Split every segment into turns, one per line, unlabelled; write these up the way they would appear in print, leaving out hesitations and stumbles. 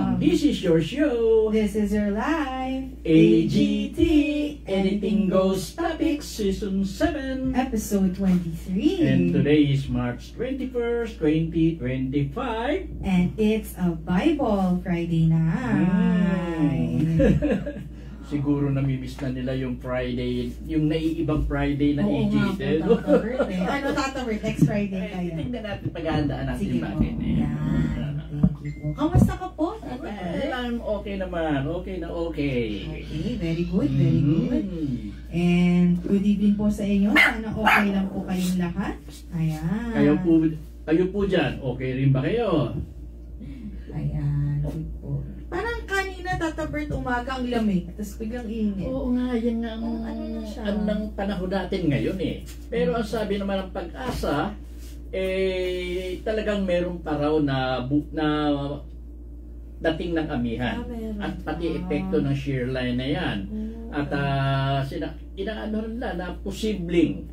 This is your show.
This is your life.
AGT, Anything Goes Topics, Season 7.
Episode 23.
And today is March 21st, 2025.
And it's a Bible Friday night.
Siguro namimiss na nila yung Friday, yung naiibang Friday na AGT.
Ano tatabert? Next Friday kaya.
Tingnan natin, paghahandaan natin
Sige
bakit.
Thank you po. Kamusta ka po?
I'm okay naman. Okay na okay.
Okay, very good, very good. And good evening po sa inyo. Sana okay lang po kayong lahat. Ayan.
Kayo po dyan, okay rin ba kayo?
Ayan, good po. Parang kanina tatabert umaga ang lamig, tapos biglang init.
Oo nga, yan nga ang panahon natin ngayon eh. Pero ang sabi naman ng Pag-asa, talagang meron pa raw na dating ng amihan. At pati epekto ng shear line na yan. At inaano nila na posibleng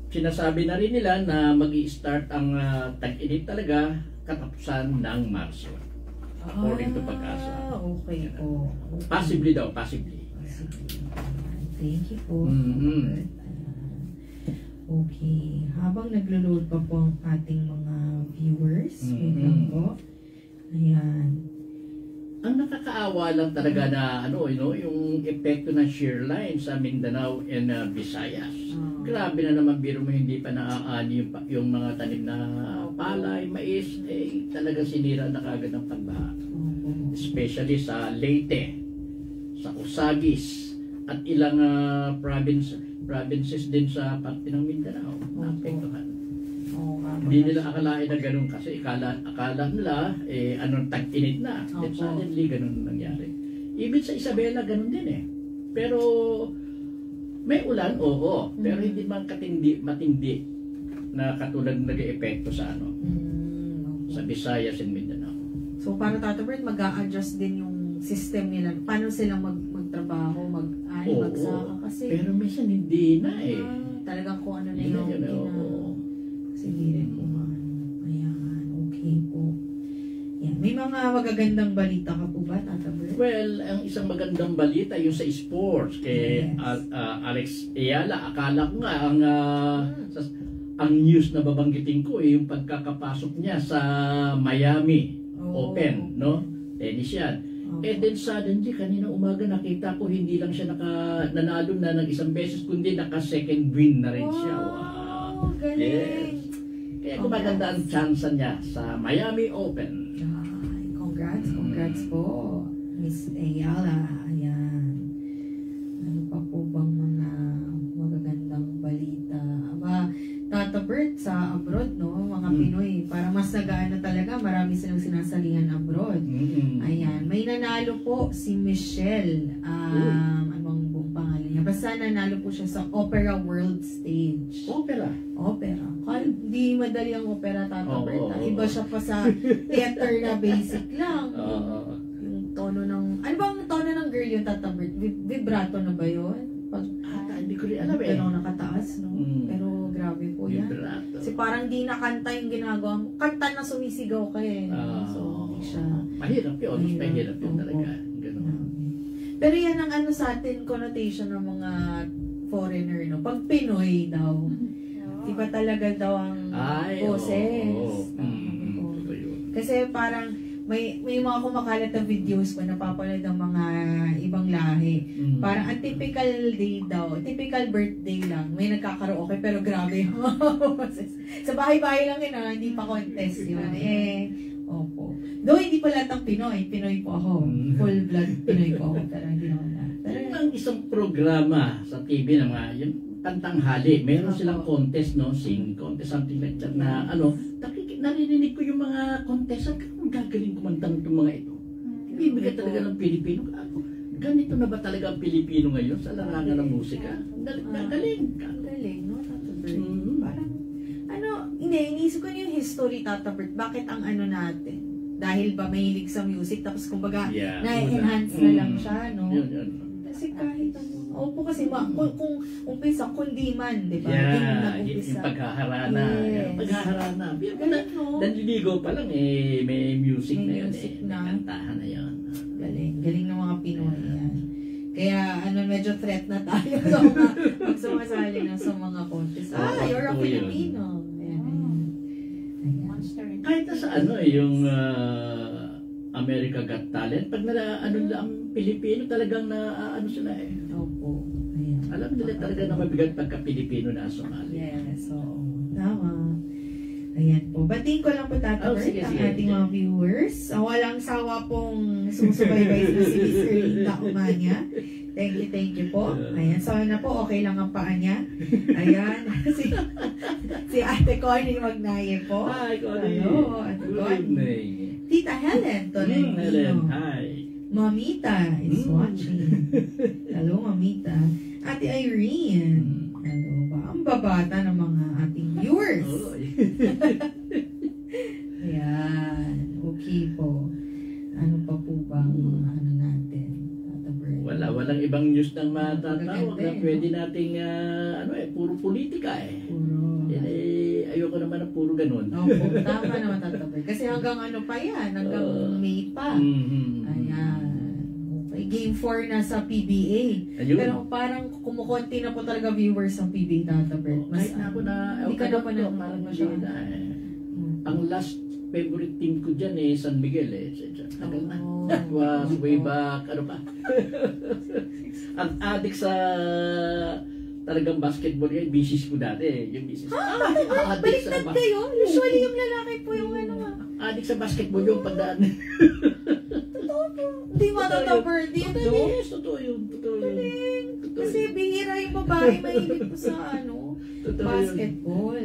sinasabi na rin nila na mag-i-start ang tag-init talaga katapusan ng Marso. According to Pag-asa.
Okay po.
Possibly daw, possibly.
Thank you po. Okay. Habang naglo-load pa po ang ating mga viewers, wait lang po. Ayan.
Ang nakakaawa lang talaga na yung epekto ng shear line sa Mindanao and Visayas. Grabe na naman, biro mo hindi pa naaani yung mga tanim na palay, mais, talaga sinira na kagad ang pagbaha. Especially sa Leyte, sa Usagis, at ilang provinces din sa parte ng Mindanao na apektuhan. Hindi nila akalain na ganun kasi akala nila tag-init na. Then suddenly ganun nangyari. Even sa Isabela ganun din eh. Pero may ulan, oo. Pero hindi man matindi na katulad nag-e-epekto sa sa Visayas and Mindanao.
So para tatabert, mag-a-adjust din yung system nila. Paano silang magtrabaho, magsaka kasi.
Pero minsan hindi na eh.
Talagang kung ano na yung sige rin po. Ayan, okay po. Yan. May mga magagandang balita ka po ba, tatabert?
Well, ang isang magandang balita yung sa sports kay Alex Ayala. Akala ko nga ang news na babanggitin ko yung pagkakapasok niya sa Miami Open, no? Tennis yan. And then suddenly, kanina umaga nakita ko hindi lang siya nanalo na ng isang beses, kundi naka-second win na rin siya. Wow!
Galing!
Yes. Kaya kumaganda ang chance niya sa Miami Open.
Congrats po, Miss Ayala. Ayan. Ano pa po bang mga magagandang balita? Tatabert sa abroad, no? Mga Pinoy. Para mas nagaano talaga, marami silang sinasalihan abroad. Ayan. May nanalo po si Michelle. Anong buong pangalan niya? Basta nanalo po siya sa Opera World Stage.
Opera?
Hindi madali ang opera, tatabert. Iba siya pa sa theater na basic lang. Yung tono ng... Ano ba ang tono ng girl yung tatabert? Vibrato na ba yun?
Hindi ko rin alam eh.
Pero nakataas, no? Pero grabe po yan.
Vibrato.
Kasi parang di na kanta yung ginagawa mo. Kanta na sumisigaw ka eh. So, hindi siya...
Mahirap yun. Mahirap yun talaga. Ganun.
Pero yan ang sa atin connotation ng mga foreigner, no? Pag Pinoy daw, di ba talaga daw ang boses? Kasi parang may mga kumakalat na videos pa napapanood ng mga ibang lahi. Parang ang typical day daw, typical birthday lang, may nagkakaraoke pero grabe yung boses. Sa bahay-bahay lang yun, hindi pa contest yun. Opo. Though hindi pa lahat ng Pinoy po ako. Full blood Pinoy po ako, pero hindi naman na.
Pero ang isang programa sa TV na yung pantanghali, meron silang contest, no? Singing contest, something like that na narinig ko yung mga contest, ang gagaling kumantang itong mga ito. Ibigay talaga ng Pilipino. Ganito na ba talaga ang Pilipino ngayon sa larangan ng musika? Galing.
Galing, no? Tatabert. Parang, iniisip ko yung history, tatabert. Bakit ang natin? Dahil ba mahilig sa music, tapos kumbaga, na-enhance na lang siya, no?
Yun.
Kasi kahit Opo, kasi kung umpisa, kundi man, di ba?
Yung paghaharana.
Yes.
Paghaharana. Nanliligo pa lang may music na yun may kantahan na yun.
Galing ng mga Pinoy yan. Kaya medyo threat na tayo sa pag sumasali na sa mga contest. You're a Filipino. Ayan.
Kahit na sa yung America Got Talent, pag ang Pilipino talagang sila
Opo. Ayan.
Alam nila talaga na mabigat pagka Pilipino na sumali.
Yes, oo. Tama. Ayan po. Batiin ko lang po, Tata Bert, ang ating mga viewers. Walang sawa pong sumusubaybay sa si Miss Erlinda Umania. Thank you po. Ayan. So na po, okay lang ang paa niya. Ayan. si Ate Connie Magnaye po.
Hi, Connie.
Hello, Ate Connie. Tita Helen Tolentino.
Helen, hi.
Mamita is watching. Hello, Mamita. Ate Irene. Hello ba? Ang babata ng mga ating viewers. Ayan. Okay po. Ano pa po ba ang mga natin?
Walang ibang news nang matatawag na pwede nating puro politika
Puro.
Ayoko naman ng puro ganun.
Opo, tama naman, Tata Bert. Kasi hanggang pa yan, hanggang May pa. Ayan. Okay, Game 4 na sa PBA.
Ayun.
Pero parang kumukonti na po talaga viewers ng PBA, Tata Bert.
Kahit na ako
hindi ka na po
na ang last favorite team ko dyan San Miguel tagal na. Was way back, ang adik sa talagang basketball yan, bisis ko dati. Yung bisis.
Baliktad kayo? Usually yung lalaki po yung
adik sa basketball yung pagdaan.
Totoo po. Hindi mo, Tata Bert.
Yes, totoo yun.
Kasi bihira yung babae mahilig po sa basketball.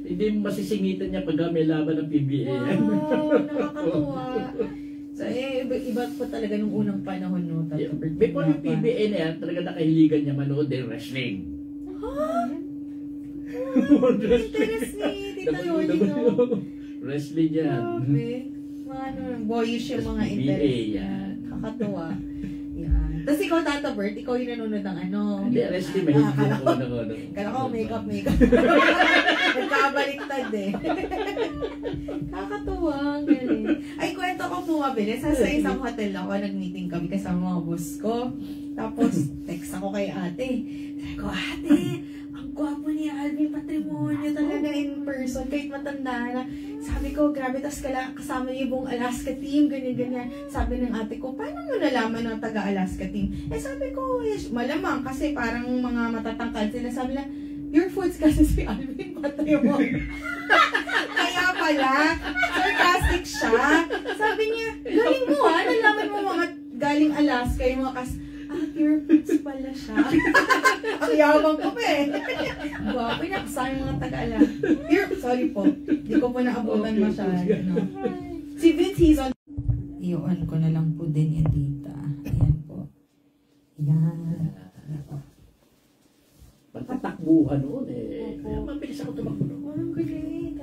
Hindi masisingitan niya pag may laban ng PBA.
Wow, nakakatuwa. So, iba po talaga nung unang panahon, no?
Before yung PBA na yan, talaga nakahiligan niya manood din wrestling.
Interest ni Tita Yoli, no?
Wrestling yan.
Boyish yung mga interest yan. Kakatuwa. Yan. Tapos ikaw, Tata Bert, ikaw yung nanonood ng
Hindi, wrestling mahilig ako.
Kala ko, makeup. Nagkabaliktad Kakatuwa, galing. Ay, kwento ko bumabili. Sa isang hotel ako, nag-meeting kami kasama mga boss ko. Tapos, text ako kay ate. Sabi ko, ate, ang gwapo ni Alvin Patrimonio talaga in person, kahit matanda na. Sabi ko, grabe, tas kasama niya yung buong Alaska team, ganyan. Sabi ng ate ko, paano mo nalaman ng taga-Alaska team? Sabi ko, malamang, kasi parang mga matatangkad sila. Sabi lang, your foods kasi si Alvin Patrimonio. Kaya pala, sarcastic siya. Sabi niya, galing mo nalaman mo mga galing Alaska, yung mga pure foods pala siya. Ang yabang ko Guwapo, nakasama yung mga taga-Alaska. Sorry po, di ko po naabutan masyado. Si Vince, he's on. I-on ko na lang po din yung data. Ayan po. Ayan.
Pagtatakbuhan noon mabilis ako tumakbo noon.
Ang galing,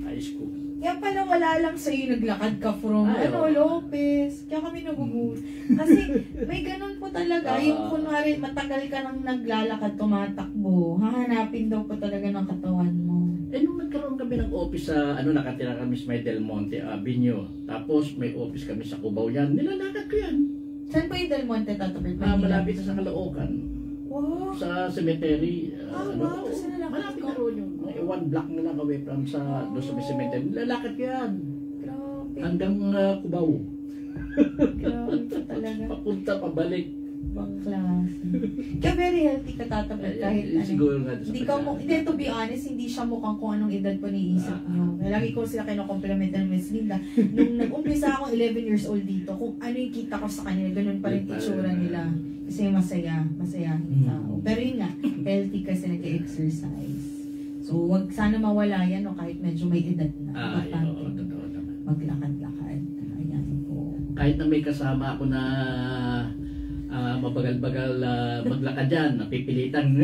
High school.
Kaya pala wala lang sa'yo naglakad ka from Lopez. Kaya kami nagugulat. Kasi may ganun po talaga. Yung kunwari matagal ka nang naglalakad, tumatakbo. Hahanapin daw po talaga ng katawan mo.
Nung nagkaroon kami ng office sa, nakatira kami sa May Del Monte Avenue. Tapos may office kami sa Cubao yan. Nilalakad ko yan.
Saan po yung Del Monte, Tata Bert?
Malapit sa Caloocan.
Wow.
Sa cemetery.
Wow. Kasi
malapit na roon yung 1 block na lang away from doon sa cemetery. Lalakad yan.
Grabe.
Hanggang Cubao.
Grabe talaga.
Papunta, pabalik.
Ibang klase. Kaya very healthy ka, Tata Bert, kahit
siguro nga.
Hindi, to be honest, hindi siya mukhang kung anong edad po niisip nyo. Lagi ko sila kinokompliment ng Miss Linda. Nung nag-umpisa akong 11 years old dito, kung ano yung kita ko sa kanila, ganun pa rin itsura nila. Kasi masayahin tao. Pero yun nga, healthy kasi nag-exercise. So, wag sana mawala yan, kahit medyo may edad na.
Totoo naman.
Maglakad-lakad. Ayan po.
Kahit na may kasama ako na mabagal-bagal maglakad dyan, napipilitan.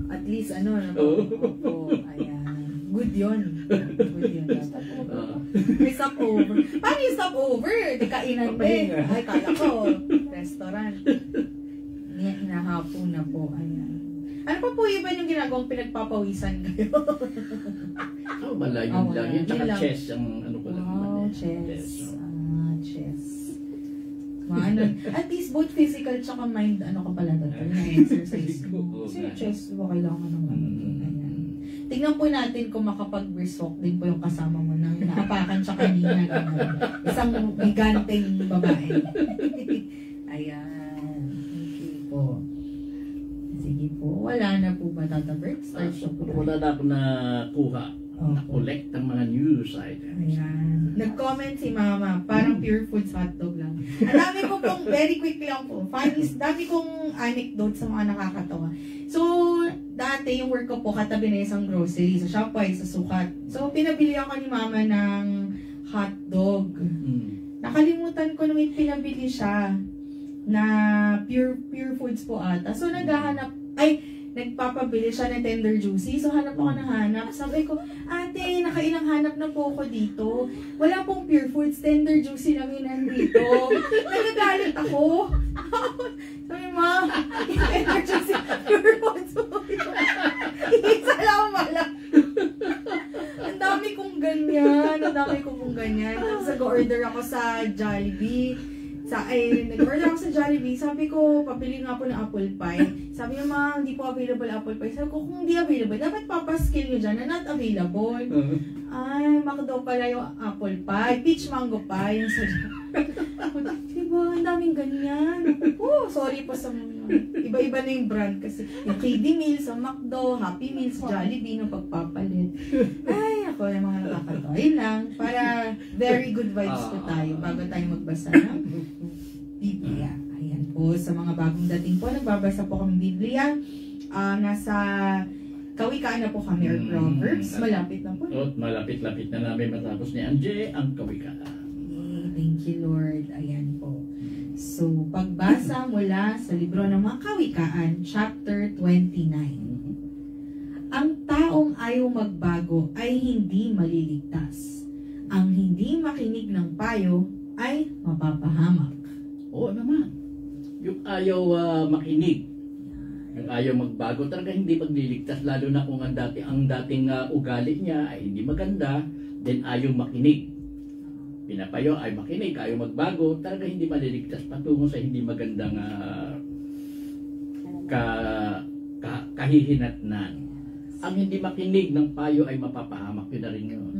At least, Ayan. Good yun. Good yun. May stopover. Paano yung stopover? Di kainan din. Ay, kala ko. Restaurant. Hinahapo na po. Ayan. Ano pa po iba yung ginagawang pinagpapawisan kayo?
Malayo lang. Yung tsaka chess. Ang ano ko lang.
Wow, chess. Chess. At least both physical tsaka mind, ano ka pala doon? Na-exercise mo. Kasi chess, diba kailangan ng ano? Ayan. Tingnan po natin kung makapag-brisk din po yung kasama mo nang naapakan siya kanina. Isang giganteng babae. Ayan. Okay po. Sige po. Wala na po ba, Tata Bert?
Wala na ako nakuha. Na-collect ang mga news item.
Ayan. Nag-comment si Mama, parang Pure Foods hotdog lang. Ang dami ko pong, very quick lang po, dami kong anecdote sa mga nakakatawa. So, dati yung work ko po, katabi na isang grocery, sa Shopwise, sa Sukat. So, pinabili ako ni Mama ng hotdog. Nakalimutan ko nung pinabili siya na Pure Foods po ata. So, nagpapabili siya ng Tender Juicy. So, hanap ako ng hanap. Sabi ko, ate, nakailang hanap na po ako dito. Wala pong Pure Foods, Tender Juicy lang yun nandito. Nagagalit ako. Sabi, ma, Tender Juicy, Pure Foods po. Isa lang mala. Ang dami kong ganyan. Tapos nag-order ako sa Jollibee. Nag-order ako sa Jollibee. Sabi ko, pabili nga po ng apple pie. Sabi niya, ma, hindi po available apple pie. Sabi ko, kung hindi available, dapat papaskill nyo dyan na not available. Ay, McDo pala yung apple pie. Peach mango pie. Yung sa diba, ang daming ganyan. Oh, sorry po sa mga. Iba-iba na yung brand kasi. Yung KD Meals sa McDo, Happy Meals, Jollibee, no pagpapalit. Ay, ako yung mga nakakatawa. Yun lang. Para very good vibes po tayo bago tayo magbasa ng Biblia. Ayan po, sa mga bagong dating po, nagbabasa po kami Biblia. Nasa Kawikaan na po kami, or Proverbs. Malapit na po.
Malapit-lapit na namin matapos ni Anje ang Kawikaan.
Thank you, Lord. Ayan po. So, pagbasa mula sa libro ng mga Kawikaan, chapter 29. Ang taong ayaw magbago ay hindi maliligtas. Ang hindi makinig ng payo ay mapapahamak.
Oo naman. Yung ayaw makinig, yung ayaw magbago, talaga hindi magliligtas. Lalo na kung ang dating ugali niya ay hindi maganda, then ayaw makinig. Pinapayo ay makinig, ayaw magbago, talaga hindi maliligtas patungo sa hindi magandang kahihinatnan. Ang hindi makinig ng payo ay mapapahamak. Yun na rin yun.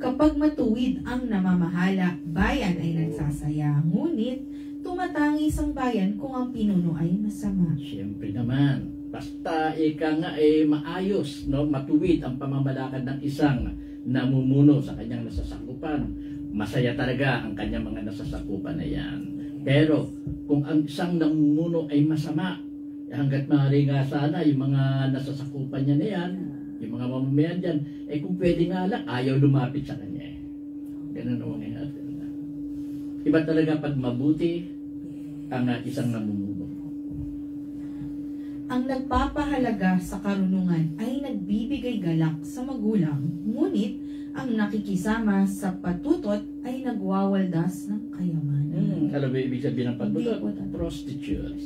Kapag matuwid ang namamahala, bayan ay nagsasaya. Ngunit, tumatangis ang bayan kung ang pinuno ay masama.
Siyempre naman. Basta maayos, no? Matuwid ang pamamalakad ng isang namumuno sa kanyang nasasakupan. Masaya talaga ang kanyang mga nasasakupan na yan. Pero, kung ang isang namumuno ay masama, hanggat maaari nga sana yung mga nasasakupan niya na yan, yung mga mamamayan dyan, kung pwede nga lang, ayaw lumapit sa kanya. Ganun naman yung natin. Iba talaga pag mabuti ang isang namumuno.
Ang nagpapahalaga sa karunungan ay nagbibigay galak sa magulang, ngunit ang nakikisama sa patutot ay nagwawaldas ng kayamanan.
Alam mo ibig sabihin ng patutot? Prostitute.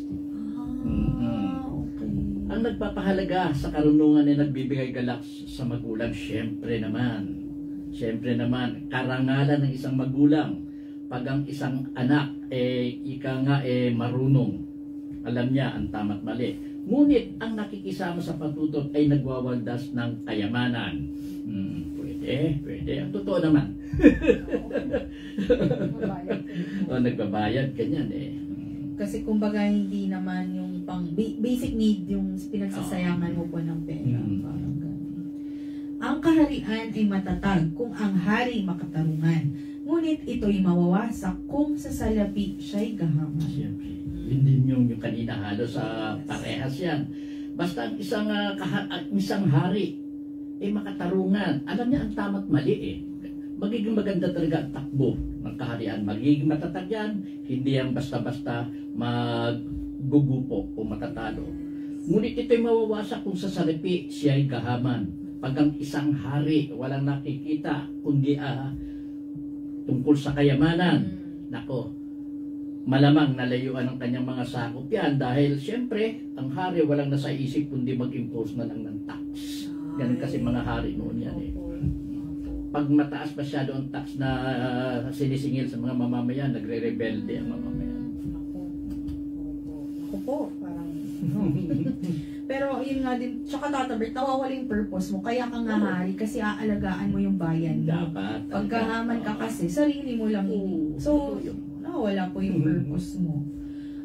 Okay.
Ang nagpapahalaga sa karunungan ay nagbibigay galak sa magulang, syempre naman, karangalan ng isang magulang. Pag ang isang anak marunong, alam niya ang tama't mali. Ngunit ang nakikisama sa patutot ay nagwawaldas ng kayamanan. Pwede. Ang totoo naman. Nagbabayad kanyan
Kasi kumbaga hindi naman yung pang basic need yung pinagsasayangan mo po ng pera. Parang ganun. Ang kaharian ay matatag kung ang hari makatarungan. Ngunit ito'y mawawasak kung sa salapi siya'y gahaman.
Siyempre. Yun din yung kanina halos sa parehas yan. Basta ang isang hari makatarungan. Alam niya ang tama't mali Magiging maganda talaga ang takbo ng kaharian. Magiging matatag yan. Hindi yan basta-basta maggugupo o matatalo. Ngunit ito'y mawawasak kung sa salapi siya'y gahaman. Pag ang isang hari walang nakikita kundi tungkol sa kayamanan, nako, malamang nalayuan ang kanyang mga sakop yan dahil siyempre ang hari walang nasa isip kundi mag-impose na lang ng tax. Ganun kasi mga hari noon yan eh. Pag mataas masyado ang tax na sinisingil sa mga mamamayan, nagre-rebelde ang mamamayan.
Ako po, parang pero yun nga din, tsaka tatabert, nawawala yung purpose mo, kaya ka nga hari kasi aalagaan mo yung bayan mo.
Dapat.
Pagkahaman ka kasi, sarili mo lang. So, nawawala po yung purpose mo.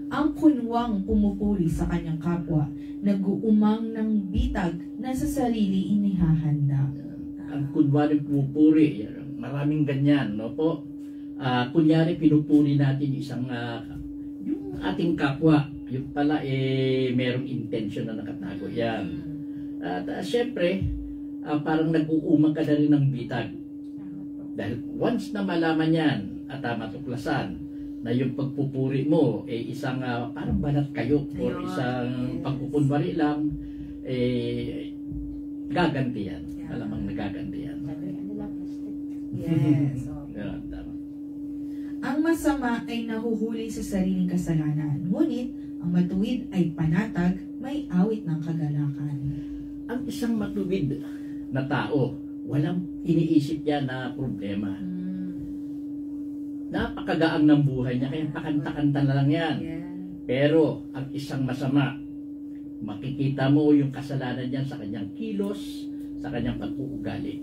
Ang kunwang pumupuri sa kanyang kapwa, nag-uumang ng bitag na sa sarili inihahanda.
Ang kunwari pumupuri, maraming ganyan, no po? Kunyari pinupuri natin isang, yung ating kapwa, yung pala merong intention na nakatago yan. At syempre, parang nag-uumang ka na rin ng bitag. Dahil once na malaman yan at matuklasan na yung pagpupuri mo isang parang banat kayo o isang pagpupunwari lang, gaganti yan. Malamang nagaganti yan.
Yes.
Tama.
Ang masama ay nahuhuli sa sariling kasalanan, ngunit ang matuwid ay panatag, may awit ng kagalakan.
Ang isang matuwid na tao, walang iniisip niya na problema. Napakagaang ng buhay niya, kaya pakanta-kanta na lang yan. Pero ang isang masama, makikita mo yung kasalanan niya sa kanyang kilos, sa kanyang pag-uugali.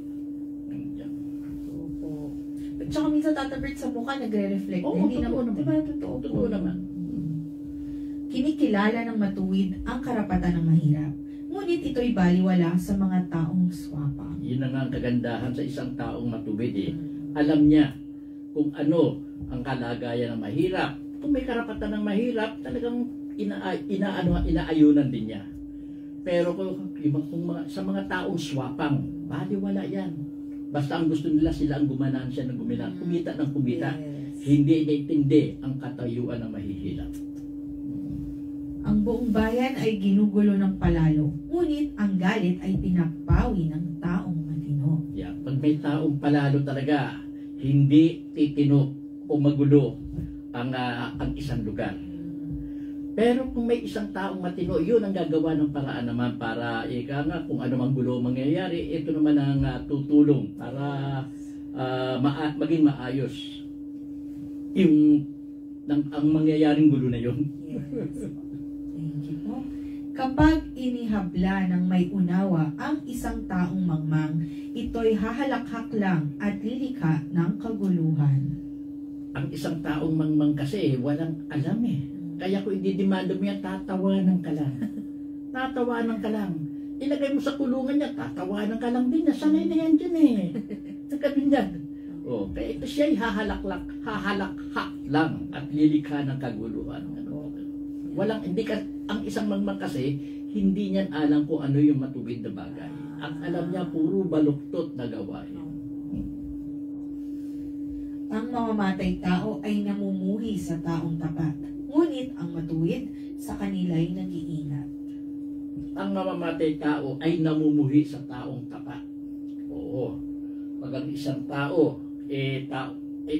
Tsaka minsan tatabert sa mukha, nagre-reflect. Hindi naman. Diba?
Totoo naman.
Kinikilala ng matuwid ang karapatan ng mahirap. Ngunit ito'y baliwala sa mga taong swapa.
Yun na nga ang kagandahan sa isang taong matuwid eh. Alam niya kung ano ang kalagayan ng mahirap. Kung may karapatan ng mahirap, talagang inaayunan din niya. Pero kung sa mga taong swapang, baliwala yan. Basta ang gusto nila sila ang gumanaan siya ng guminaan. Kumita ng kumita. Yes. Hindi naitindi ang katayuan ng mahihirap.
Ang buong bayan ay ginugulo ng palalo. Ngunit ang galit ay pinapawi ng taong matino.
Yeah. Pag may taong palalo talaga, hindi titino o magulo ang isang lugar. Pero kung may isang taong matino, yun ang gagawa ng paraan naman para kung ano mang gulo mangyayari, ito naman ang tutulong para maging maayos ang mangyayaring gulo na yun.
Yes. Thank you po. Kapag inihabla ng may unawa ang isang taong mangmang, ito'y hahalakhak lang at lilikha ng kaguluhan.
Ang isang taong mangmang kasi walang alam eh. Kaya kung i-demand mo yan, tatawanan ka lang. Tatawanan ka lang. Ilagay mo sa kulungan niya, tatawanan ka lang din. Nasanay na yan dyan eh. Nagkabin yan. Kaya ito siya'y hahalakhak lang at lilikha ng kaguluhan. Ang isang mangmang kasi, hindi niyan alam kung ano yung matuwid na bagay. Ang alam niya, puro baluktot na gawain.
Ang mamamatay tao ay namumuhi sa taong tapat. Ngunit ang matuwid sa kanila'y nag-iingat.
Ang mamamatay tao ay namumuhi sa taong tapat. Oo. Pag ang isang tao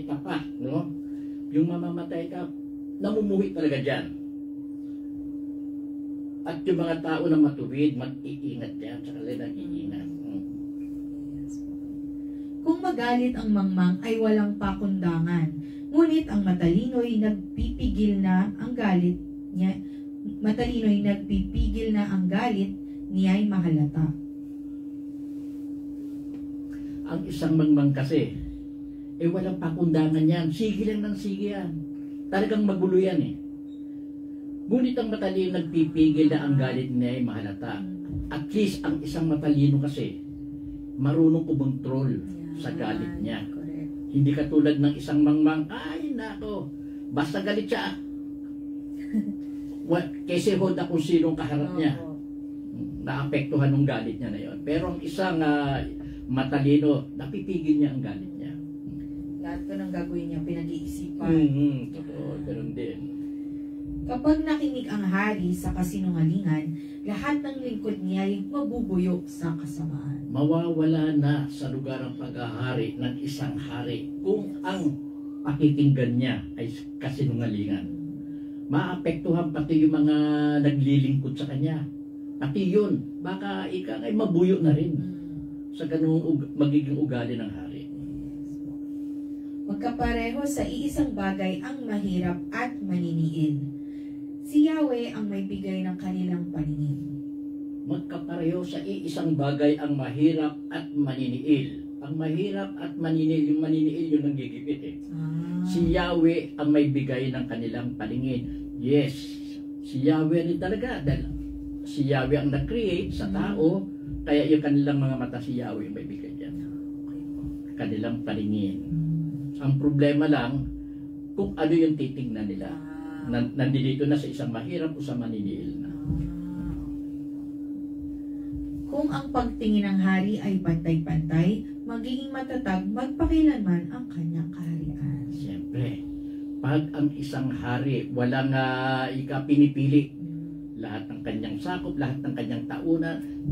tapat, no? Yung mamamatay ka, namumuhi talaga dyan. At yung mga tao na matuwid, mag-iingat yan, tsaka nag-iingat.
Kung magalit ang mangmang ay walang pakundangan, ngunit ang matalino'y nagpipigil na ang galit niya. Matalino'y nagpipigil na ang galit niya'y mahalata.
Ang isang mangmang kasi, walang pakundangan yan. Sige lang ng sige yan. Talagang magulo yan eh. Ngunit ang matalino nagpipigil na ang galit niya'y mahalata. At least ang isang matalino kasi, marunong kumontrol sa galit niya. Hindi katulad ng isang mangmang, ay nako, basta galit siya. Kasi hold kung sinong kaharap niya. Naapektuhan ng galit niya na yon. Pero ang isang matalino, napipigil niya ang galit niya.
Lahat ko ng gagawin niya, pinag-iisipan.
Totoo, ganun din.
Kapag nakinig ang hari sa kasinungalingan, lahat ng lingkod niya ay mabubuyo sa kasamaan.
Mawawala na sa lugar ng paghahari ng isang hari kung ang pakikinggan niya ay kasinungalingan. Maapektuhan pati yung mga naglilingkod sa kanya. Pati yun, baka ika ay mabuyo na rin sa ganung magiging ugali ng hari.
Magkapareho sa iisang bagay ang mahirap at maniniil. Si Yahweh ang may bigay ng kanilang paningin.
Magkapareho sa iisang bagay ang mahirap at maniniil. Ang mahirap at maniniil, yung maniniil yung nanggigipit eh. Si Yahweh ang may bigay ng kanilang paningin. Yes, si Yahweh rin talaga. Dahil si Yahweh ang nag-create sa tao, kaya yung kanilang mga mata si Yahweh ang may bigay dyan. Kanilang paningin. Ang problema lang, kung ano yung titignan nila. Nandito na sa isang mahirap o sa maniniil na.
Kung ang pagtingin ng hari ay pantay-pantay, magiging matatag magpakilanman ang kanyang kaharian.
Siyempre, pag ang isang hari walang pinipili, lahat ng kanyang sakop, lahat ng kanyang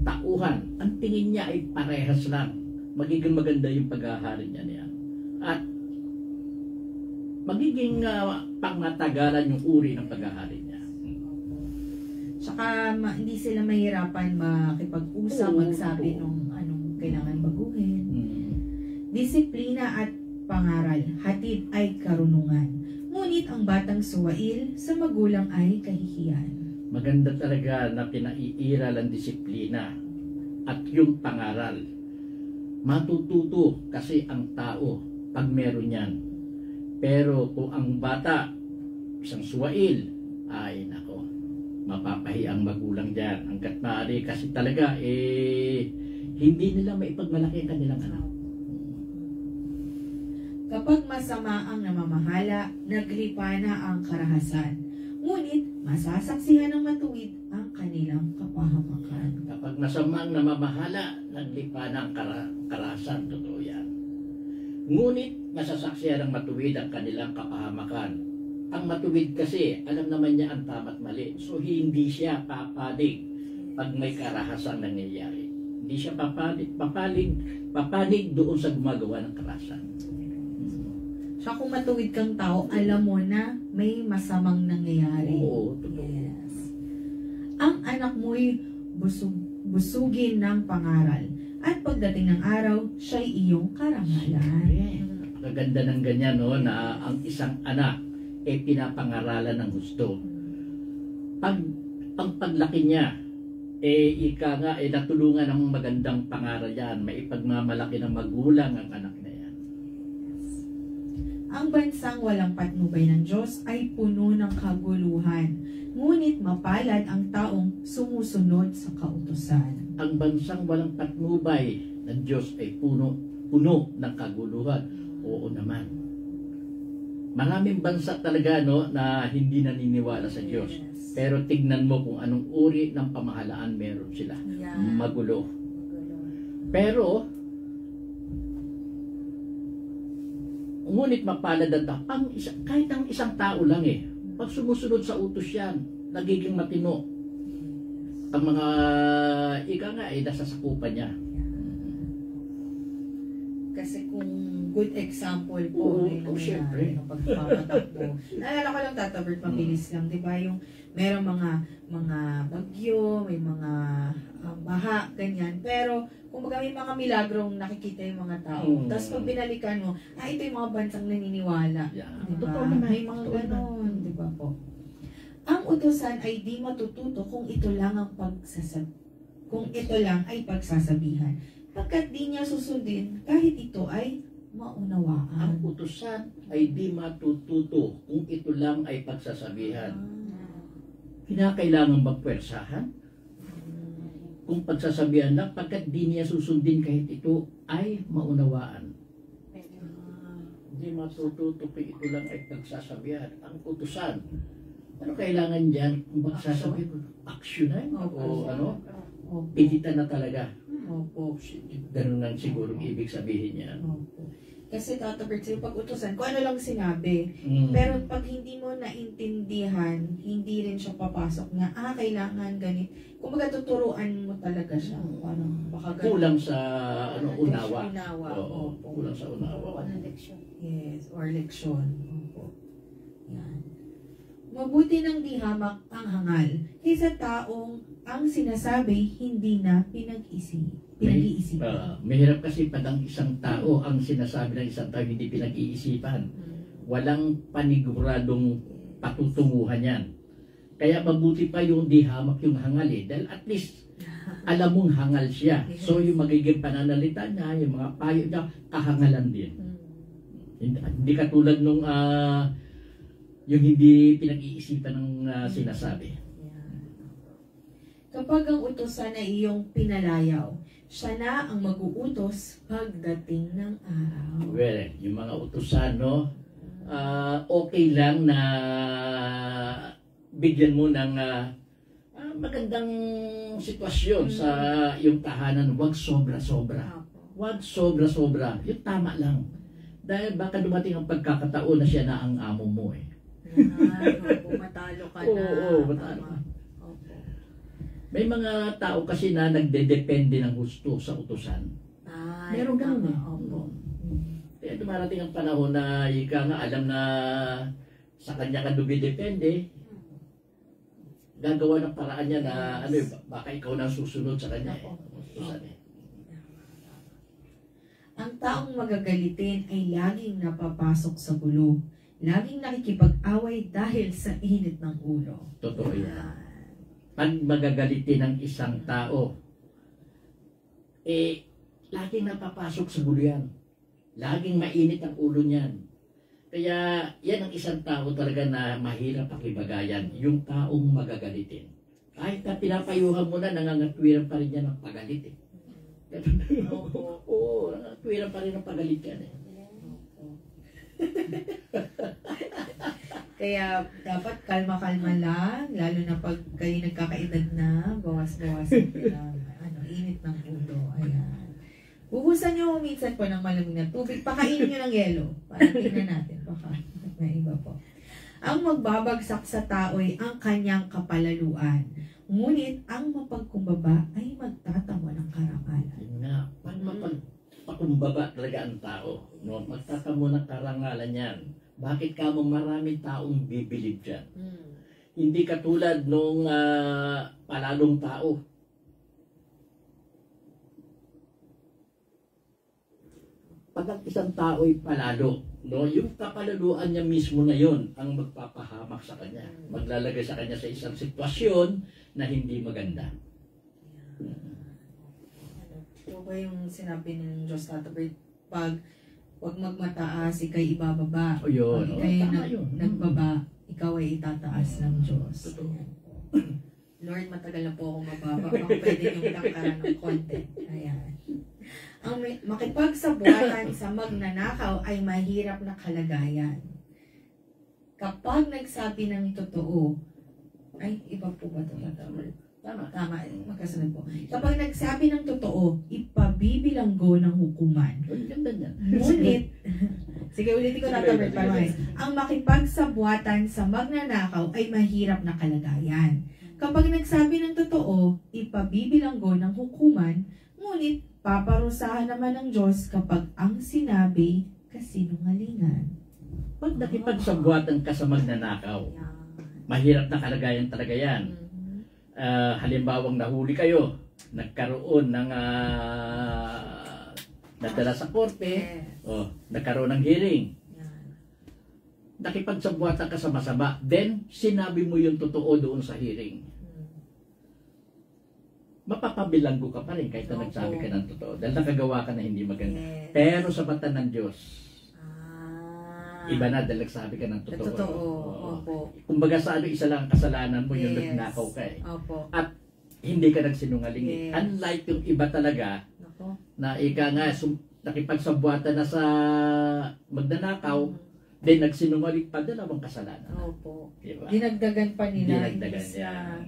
tauhan, ang tingin niya ay parehas lang. Magiging maganda yung paghahari niya. At magiging pangmatagalan yung uri ng paghahari niya.
Saka hindi sila mahirapan makipag-usap, magsabi nung anong kailangan baguhin. Disiplina at pangaral, hatid ay karunungan. Ngunit ang batang suwail sa magulang ay kahihiyan.
Maganda talaga na pinaiiral ang disiplina at yung pangaral. Matututo kasi ang tao pag meron yan. Pero kung ang bata, isang suwail, ay nako, mapapahi ang magulang dyan. Hanggat maaari kasi talaga, hindi nila maipagmalaki ang kanilang anak.
Kapag masama ang namamahala, naglipa na ang karahasan. Ngunit, masasaksihan ng matuwid ang kanilang kapahamakan.
Kapag masama ang namamahala, naglipa na ang karahasan. Totoo yan. Ngunit, masasaksihan ng matuwid ang kanilang kapahamakan. Ang matuwid kasi, alam naman niya ang tama at mali. So, hindi siya papanig pag may karahasang nangyayari. Hindi siya papanig doon sa gumagawa ng karahasan.
So, kung matuwid kang tao, alam mo na may masamang nangyayari.
Oo, totoo.
Yes. Ang anak mo'y busugin ng pangaral. At pagdating ng araw, siya'y iyong karangalan.
Kaganda ng ganyan, no, na ang isang anak pinapangaralan ng gusto. Ang paglaki niya, natulungan ng magandang pangaral yan. May ipagmamalaki ng magulang ang anak na yan.
Ang bansang walang patnubay ng Diyos ay puno ng kaguluhan. Ngunit mapalad ang taong sumusunod sa kautusan.
Ang bansang walang patnubay ng Diyos ay puno ng kaguluhan. Oo naman. Maraming bansa talaga, no, na hindi naniniwala sa Diyos.
Yes.
Pero tignan mo kung anong uri ng pamahalaan meron sila.
Yeah.
Magulo. Pero, ngunit mapalad ang tao. Kahit ang isang tao lang pag sumusunod sa utos yan, nagiging matino. Ang mga nasasakupan niya.
Kasi kung good example po,
syempre.
Pagpamatakbo. Naalala ko lang, Tatabert, mabilis lang, di ba? Yung merong mga bagyo, may mga baha, ganyan. Pero, kumbaga may mga milagrong nakikita yung mga tao. Tapos pag binalikan mo, ito yung mga bansang naniniwala.
Yeah.
Diba? May mga ganon, di ba po? Ang utusan ay di matututo kung ito lang ay pagsasabihan. Pagkat di niya susundin, kahit ito ay maunawaan.
Ang utusan ay di matututo kung ito lang ay pagsasabihan. Kinakailangan magpwersahan? Kung pagsasabihan lang, pagkat di niya susundin kahit ito ay maunawaan. Di matututo kung ito lang ay pagsasabihan. Ang utusan, ano kailangan dyan? Kung magsasabihan, aksyonan? O ano? Pilitan na talaga.
Opo.
Ganun lang siguro ibig sabihin niya.
Opo. Kasi Tata Bert, yung pag-utusan, kung ano lang sinabi. Pero pag hindi mo naintindihan, hindi rin siya papasok na, kailangan ganit. Kung baga tuturuan mo talaga siya. Parang baka ganit.
Kulang sa unawa.
Oo,
kulang sa unawa.
Leksyon.
Yes, or leksyon. Opo. Yan. Mabuti nang di hamak ang hangal kaysa taong ang sinasabi hindi na pinag-iisipan.
Mahirap kasi pag ang isang tao, ang sinasabi ng isang tao hindi pinag-iisipan. Walang paniguradong patutunguhan yan. Kaya mabuti pa yung di hamak yung hangal dahil at least alam mong hangal siya. So yung magiging pananalita niya, yung mga payo niya, kahangalan din. Hindi katulad nung yung hindi pinag-iisipan ng sinasabi.
Kapag ang utosan ay iyong pinalayaw, siya na ang mag-uutos pagdating ng araw.
Well, yung mga utusan, no? Okay lang na bigyan mo ng magandang sitwasyon sa yung tahanan. Huwag sobra-sobra. Huwag sobra-sobra. Yung tama lang. Dahil baka dumating ang pagkakataon na siya na ang amo mo eh.
Matalo ka na.
Oo, matalo ka. May mga tao kasi na nagdedepende ng gusto sa utusan. Meron ganun eh. Kaya dumarating ang panahon na ika nga alam na sa kanya ka dumidepende, gagawa ng paraan niya na baka ikaw na susunod sa kanya eh.
Ang taong magagalitin ay laging napapasok sa gulo. Laging nakikipag-away dahil sa init ng ulo.
Totoo yan. Pag magagalitin ng isang tao, laging napapasok sa gulo yan. Laging mainit ang ulo niyan. Kaya yan ang isang tao talaga na mahirap pakibagayan, yung taong magagalitin. Kahit na pinapayuhan mo na, nangangatwiran pa rin yan ng pagalit eh. Oo, nangangatwiran pa rin ng pagalit yan eh.
Kaya dapat kalma-kalma lang, lalo na pag kayo nagkakaedad na, bawas-bawasan lang. Init ng ulo. Ayan. Buhusan nyo minsan po ng malamig na tubig. Pakainin nyo ng yelo. Para tingnan natin. Baka may iba po. Ang magbabagsak sa tao ay ang kanyang kapalaluan. Ngunit ang mapagkumbaba ay magtatamo ng karangalan.
Yun nga, pag mapagpakumbaba talaga ang tao, no? Magtatamo ng karangalan yan. Bakit ka mo maraming taong bibilib dyan? Hindi katulad nung palalong tao. Pag ang isang tao ay palalo, no, yung kapalaluan niya mismo na yon ang magpapahamak sa kanya. Maglalagay sa kanya sa isang sitwasyon na hindi maganda.
Ito ba yung sinabi ng Diyos Tatabert? Pag huwag magmataas, ikay ibababa.
O yun.
Ikay nagbaba, ikaw ay itataas ng Diyos. Lord, matagal na po akong mababa. Baka pwede yung tangkaran ng content. Ayan. Ang makipagsabuatan sa magnanakaw ay mahirap na kalagayan. Kapag nagsabi ng totoo, ay, iba po ba ito? Tama, magkasunod po. Kapag nagsabi ng totoo, ipabibilanggo ng hukuman. Ngunit, sige ulitin ko natin, ang makipagsabuatan sa magnanakaw ay mahirap na kalagayan. Kapag nagsabi ng totoo, ipabibilanggo ng hukuman, ngunit paparusahan naman ng Diyos kapag ang sinabi kasinungalingan.
Pag nakipagsabuatan ka sa magnanakaw, mahirap na kalagayan talaga yan. Halimbawang nahuli kayo, nagkaroon ng nadala sa korte, nagkaroon ng hearing. Nakipagsabuatan ka sa masama, then sinabi mo yung totoo doon sa hearing. Mapapabilanggo ka pa rin kahit na nagsabi ka ng totoo dahil nakagawa ka na hindi maganda. Pero sa mata ng Diyos, iba na dahil nagsabi ka ng totoo.
Opo.
Kumbaga sa isa lang kasalanan mo yung nagnakaw ka eh.
Opo.
At hindi ka nagsinungaling. Unlike yung iba talaga na ika nga nakipagsabuatan na sa magnanakaw, then nagsinungaling pa, dalawang kasalanan.
Opo.
Diba?
Dinagdagan pa nila.
Dinagdagan yan.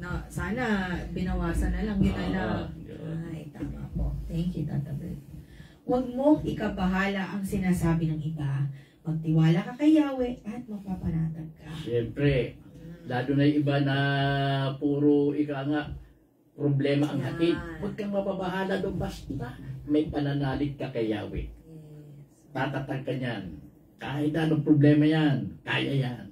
Na, sana binawasan na lang, yun na lang. Ay, tama po. Thank you, Tata Bert. Huwag mong ikabahala ang sinasabi ng iba. Magtiwala ka kay Yahweh at mapapanatag ka.
Siyempre, lalo na yung iba na puro problema ang hatid. Huwag kang mapabahala doon, basta may pananalig ka kay Yahweh. Tatatag ka niyan. Kahit anong problema yan, kaya yan.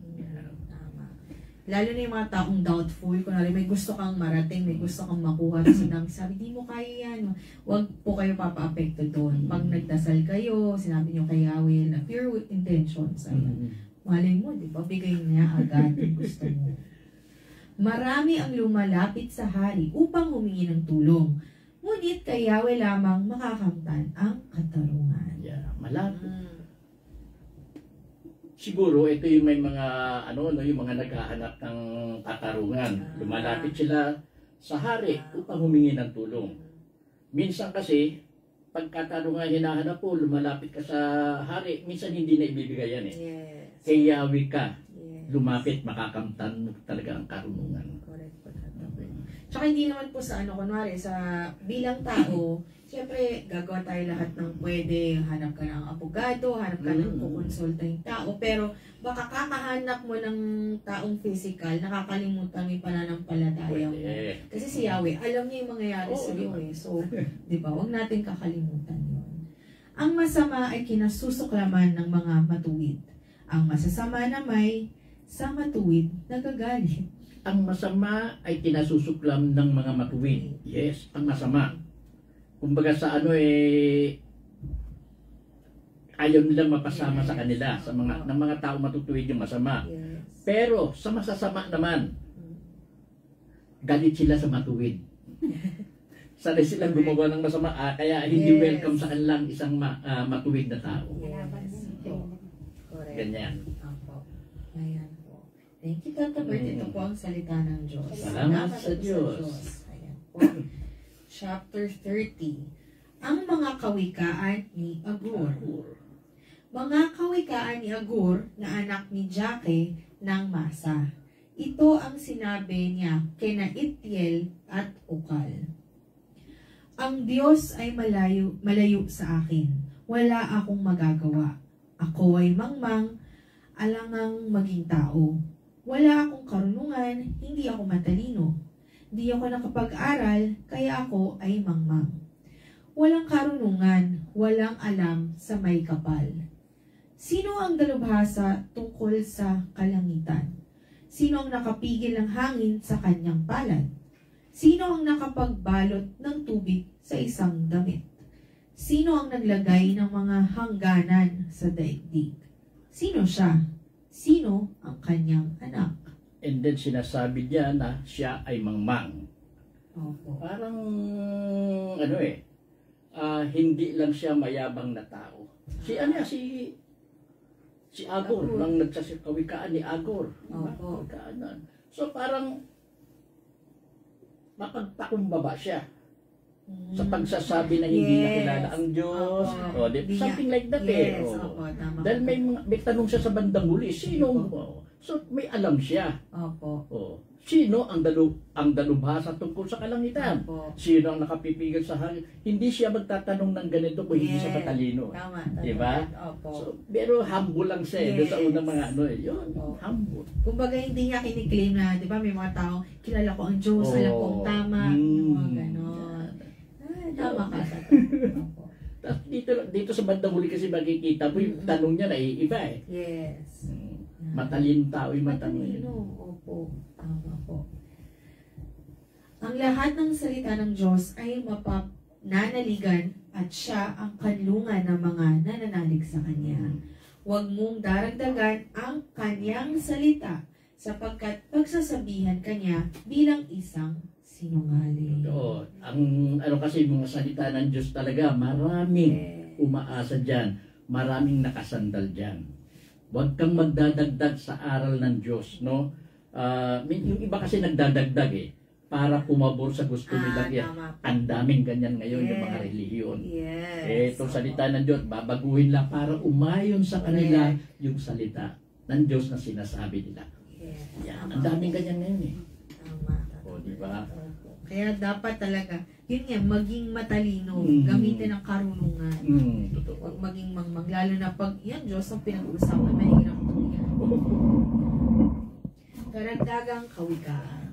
Lalo na yung mga taong doubtful, kunwari may gusto kang marating, may gusto kang makuha, sabi, di mo kaya yan. Huwag po kayo papa-apekto doon. Pag nagdasal kayo, sinabi nyo kay Yahweh na pure intentions, malay mo, di ba? Bigay niya agad yung gusto mo. Marami ang lumalapit sa hari upang humingi ng tulong. Ngunit kay Yahweh lamang makakamtan ang katarungan.
Yeah, malapit. Siguro ito yung may mga yung mga naghahanap ng katarungan. Lumalapit sila sa hari upang humingi ng tulong. Minsan kasi pag katarungan hinahanap po, lumalapit ka sa hari, minsan hindi na ibibigay yan eh.
Yes.
Kay Yahweh ka, lumapit, makakamtan mo talaga ang karunungan.
Correct. Tsaka hindi naman po sa kunwari, sa bilang tao, siyempre, gagawa tayo lahat ng pwede. Hanap ka ng abogado, hanap ka ng kukonsulta yung tao. Pero baka kakahanap mo ng taong physical, nakakalimutan mo yung pananampalataya mo. Kasi si Yahweh, alam niya yung mangyayari sa iyo eh. So, di ba, huwag natin kakalimutan yun. Ang masama ay kinasusuklaman ng mga matuwid. Ang masasama na may sa matuwid nagagalit.
Ang masama ay kinasusuklam ng mga matuwid. Yes, ang masama. Kumbaga sa ayaw nilang mapasama sa kanila, sa ng mga tao matutuwid yung masama. Pero sa masasama naman, galit sila sa matuwid. Sanay silang gumawa ng masama, kaya hindi welcome sa kanilang isang matuwid na tao. Ganyan.
Ayan po. Thank you, Tata Bert. Ito po ang salita ng Diyos.
Salamat sa Diyos.
Ayan po. Chapter 30. Ang mga kawikaan ni Agur. Mga kawikaan ni Agur na anak ni Jake ng Masa. Ito ang sinabi niya kina Itiel at Ukal. Ang Diyos ay malayo sa akin. Wala akong magagawa. Ako ay mangmang, alangang maging tao. Wala akong karunungan, hindi ako matalino. Di ako nakapag-aral, kaya ako ay mangmang. Walang karunungan, walang alam sa may kapal. Sino ang dalubhasa tungkol sa kalangitan? Sino ang nakapigil ng hangin sa kanyang palad? Sino ang nakapagbalot ng tubig sa isang damit? Sino ang naglagay ng mga hangganan sa daigdig? Sino siya? Sino ang kanyang anak?
And then sinasabi niya na siya ay mangmang.
Opo.
Parang hindi lang siya mayabang na tao. Si Agor, nang nagsasikawikaan ni Agor.
Opo.
So parang mapagpakumbaba siya sa pagsasabi na hindi nakilala ang Diyos. Something like that eh.
Tama.
Dahil may tanong siya sa bandang huli, sino? So may alam siya.
Opo.
Sino ang dalubhasa tungkol sa kalangitan?
Opo.
Sino ang nakapipigil sa hangin? Hindi siya magtatanong ng ganito kung hindi siya matalino.
Tama.
Diba?
Opo.
So, pero humble lang siya doon sa unang mga yun, humble.
Kumbaga hindi niya kiniklaim na, di ba, may mga tao, kilala ko ang Diyos, alam ko ang tama, mga ganon. Tama ka.
Tapos dito sa bandang huli kasi makikita mo yung tanong niya na iba eh.
Yes.
Matalino tao yung matanong.
Opo. Tama po. Ang lahat ng salita ng Diyos ay mapananaligan at siya ang kanlungan ng mga nananalig sa Kanya. Huwag mong daragdagan ang Kanyang salita sapagkat pagsasabihan Kanya bilang isang sinungaling.
Oo. Ang kasi mga salita ng Diyos talaga, maraming umaasa dyan. Maraming nakasandal dyan. Huwag kang magdadagdag sa aral ng Diyos, no? Yung iba kasi nagdadagdag eh, para pumabor sa gusto nila. Ang daming ganyan ngayon yung mga relihiyon. Itong salita ng Diyos, babaguhin lang para umayon sa kanila yung salita ng Diyos na sinasabi nila. Yan, ang daming ganyan ngayon eh.
Tama.
O, di ba?
Kaya dapat talaga, yun nga, maging matalino, gamitin ang karunungan.
Totoo.
Huwag maging mangmang, lalo na pag, yan, Diyos ang pinag-uusapan, mahirap po yan. Karagdagang kawikaan.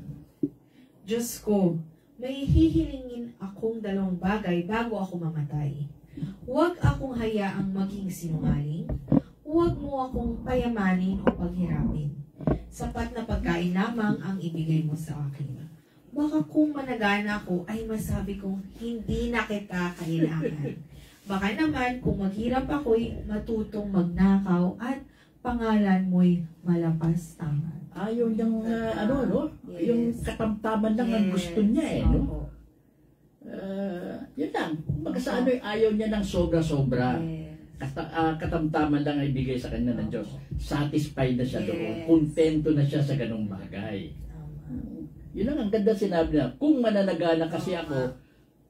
Diyos ko, may hihilingin akong 2 bagay bago ako mamatay. Huwag akong hayaang maging sinungaling. Huwag mo akong payamanin o paghirapin. Sapat na pagkain lamang ang ibigay mo sa akin. Baka kung managana ako ay masabi kong hindi na kita kailangan. Baka naman kung maghirap ako'y matutong magnakaw at pangalan mo'y malapas tangan.
Ayaw niyang, yes. Yung katamtaman lang ang gusto niya no? Yun lang. Pagka sa ayaw niya ng sobra-sobra.
Yes.
Katamtaman lang ay bigay sa kanya ng Diyos. Satisfied na siya doon. Kontento na siya sa ganung bagay. Yun lang ang ganda sinabi na, kung mananagana kasi ako,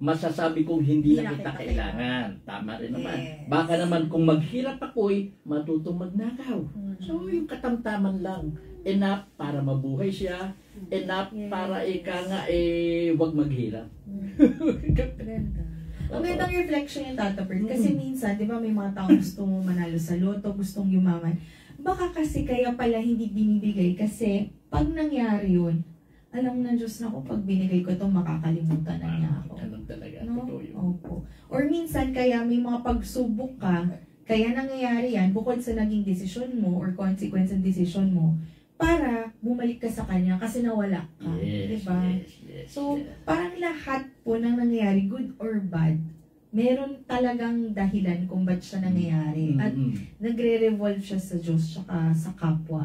masasabi kong hindi na kita kailangan. Tama rin naman.
Yes.
Baka naman kung maghirap ako'y matutong magnakaw. So yung katamtaman lang. Enough para mabuhay siya. Enough para wag maghirap.
Ang gandang reflection yung Tata Bert. Kasi minsan, di ba may mga tao gustong manalo sa loto, gustong yumaman. Baka kasi kaya pala hindi binibigay kasi pag nangyari yun, alam ng Diyos na ko, pag binigay ko ito, makakalimutan na niya ako.
Ganun talaga.
No?
Totoo yun.
Opo. Or minsan, kaya may mga pagsubok ka, kaya nangyayari yan, bukod sa naging desisyon mo or consequence ng desisyon mo, para bumalik ka sa Kanya kasi nawala ka.
Yes,
diba?
Yes,
so, parang lahat po ng nangyayari, good or bad, meron talagang dahilan kung ba't siya nangyayari. At nagre-revolve siya sa Diyos tsaka sa kapwa.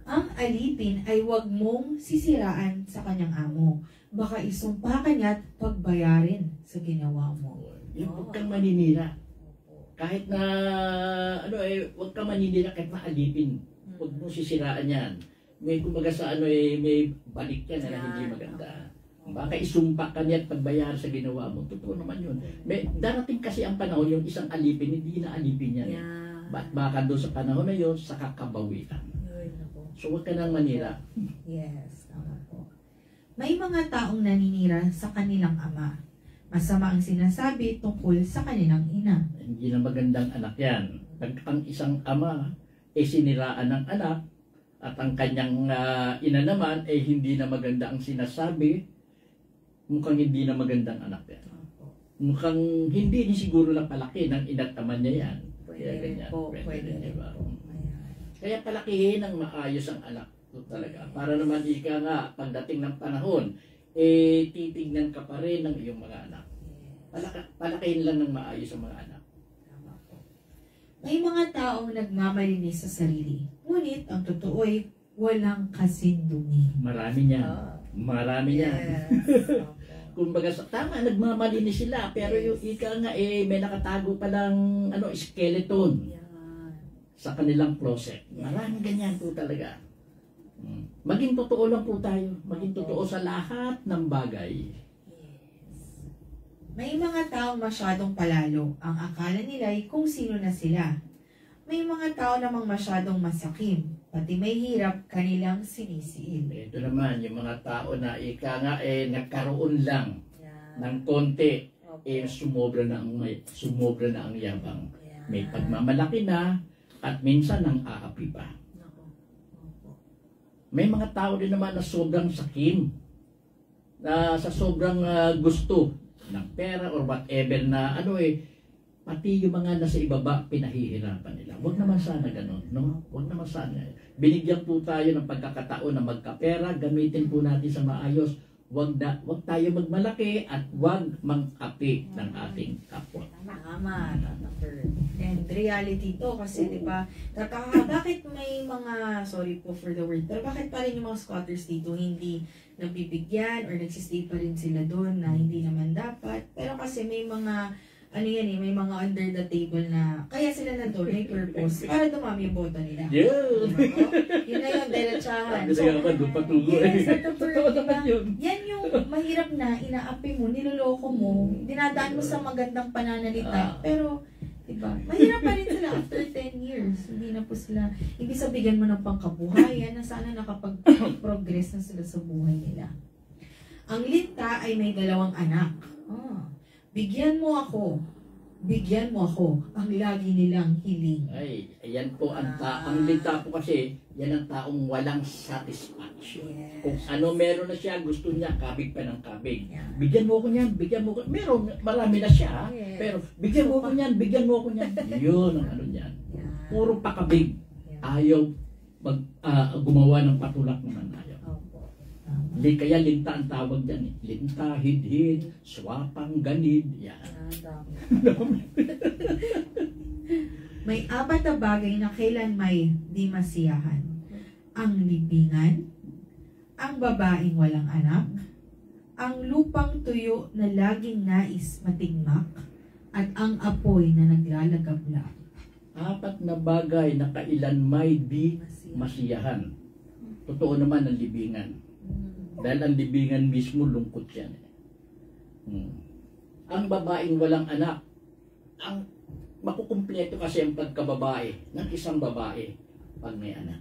Ang alipin ay huwag mong sisiraan sa kanyang amo. Baka isumpa ka niya at pagbayarin sa ginawa mo.
Huwag kang maninira. Kahit na, huwag kang maninira kahit na alipin. Huwag mong sisiraan yan. May kumbaga sa may balik yan na hindi maganda. Baka isumpa ka niya at pagbayaran sa ginawa mo. Totoo naman yun. Darating kasi ang panahon yung isang alipin, hindi na alipin yan. Baka doon sa panahon na yun, sa kakabawian. So, huwag ka nang manira.
Yes, tama po. May mga taong naninira sa kanilang ama. Masama ang sinasabi tungkol sa kanilang ina.
Hindi na magandang anak yan. Pag ang isang ama siniraan ng anak at ang kanyang ina naman hindi na maganda ang sinasabi, mukhang hindi na magandang anak yan. Mukhang hindi ni siguro na palaki ng ina't ama niya yan. Kaya ganyan. Pwede diba? Kaya palakihin ng maayos ang anak talaga. Para naman ika nga, pagdating ng panahon, titignan ka pa rin ng iyong mga anak. Palakihin lang ng maayos ang mga anak.
May mga taong nagmamalinis sa sarili. Ngunit, ang totoo ay walang kasindumi.
Marami niyan. Marami niyan. Kumbaga, tama, nagmamalinis sila. Pero yung ika nga, may nakatago palang skeleton sa kanilang closet. Maraming ganyan po talaga. Maging totoo lang po tayo. Maging totoo sa lahat ng bagay.
May mga taong masyadong palalo. Ang akala nila ay kung sino na sila. May mga tao namang masyadong masakim. Pati may hirap kanilang sinisiil.
Ito naman, yung mga tao na ika nga nagkaroon lang ng konti. Sumobra na ang yabang. May pagmamalaki na, at minsan nang aapi pa. May mga tao din naman na sobrang sakim. Na sa sobrang gusto ng pera or whatever na pati yung mga nasa ibaba pinahihirapan nila. Huwag naman sana ganun, no? Huwag naman sana. Binigyan po tayo ng pagkakataon na magkapera, gamitin po natin sa maayos. Huwag tayo magmalaki at huwag mang-api ng ating kapwa.
Tama. And reality to kasi di ba, bakit may mga, sorry po for the word, pero bakit pa rin yung mga squatters dito hindi nabibigyan or nagsistay pa rin sila doon na hindi naman dapat. Pero kasi may mga may mga under the table na kaya sila na doon, may purpose para dumami yung boto nila.
Yeah.
Yun na yung diretsahan.
So,
yes, yan yung mahirap na inaapi mo, niloloko mo, dinadaan mo sa magandang pananalita, pero diba, mahirap pa rin sila after 10 years. Hindi na po sila, ibig sabihin mo ng pangkabuhayan na sana nakapag-progress na sila sa buhay nila. Ang linta ay may 2 anak. Bigyan mo ako. Bigyan mo ako. Ang lagi nilang hiling.
Ay, ayan po ang linta po kasi, yan ang taong walang satisfaction.
Yes.
Kung ano meron na siya, gusto niya, kabig pa ng kabig. Yeah. Bigyan mo ko niyan, bigyan mo ko. Meron, marami na siya,
yes.
Pero bigyan mo ko niyan, bigyan mo ko niyan. Yun ang ano niyan. Yeah. Puro pakabig. Yeah. Ayaw gumawa ng patulak naman ayaw. Kaya linta ang tawag dyan eh. Linta, hidhid, swapang, ganid. Yan.
May 4 na bagay na kailan may di masiyahan. Ang libingan, ang babaeng walang anak, ang lupang tuyo na laging nais matigmak, at ang apoy na naglalagabla.
4 na bagay na kailan may di masiyahan. Totoo naman ang libingan. Dahil ang libingan mismo lungkot yan. Ang babaeng walang anak, ang makukumpleto kasi ang pagkababae ng isang babae pag may anak.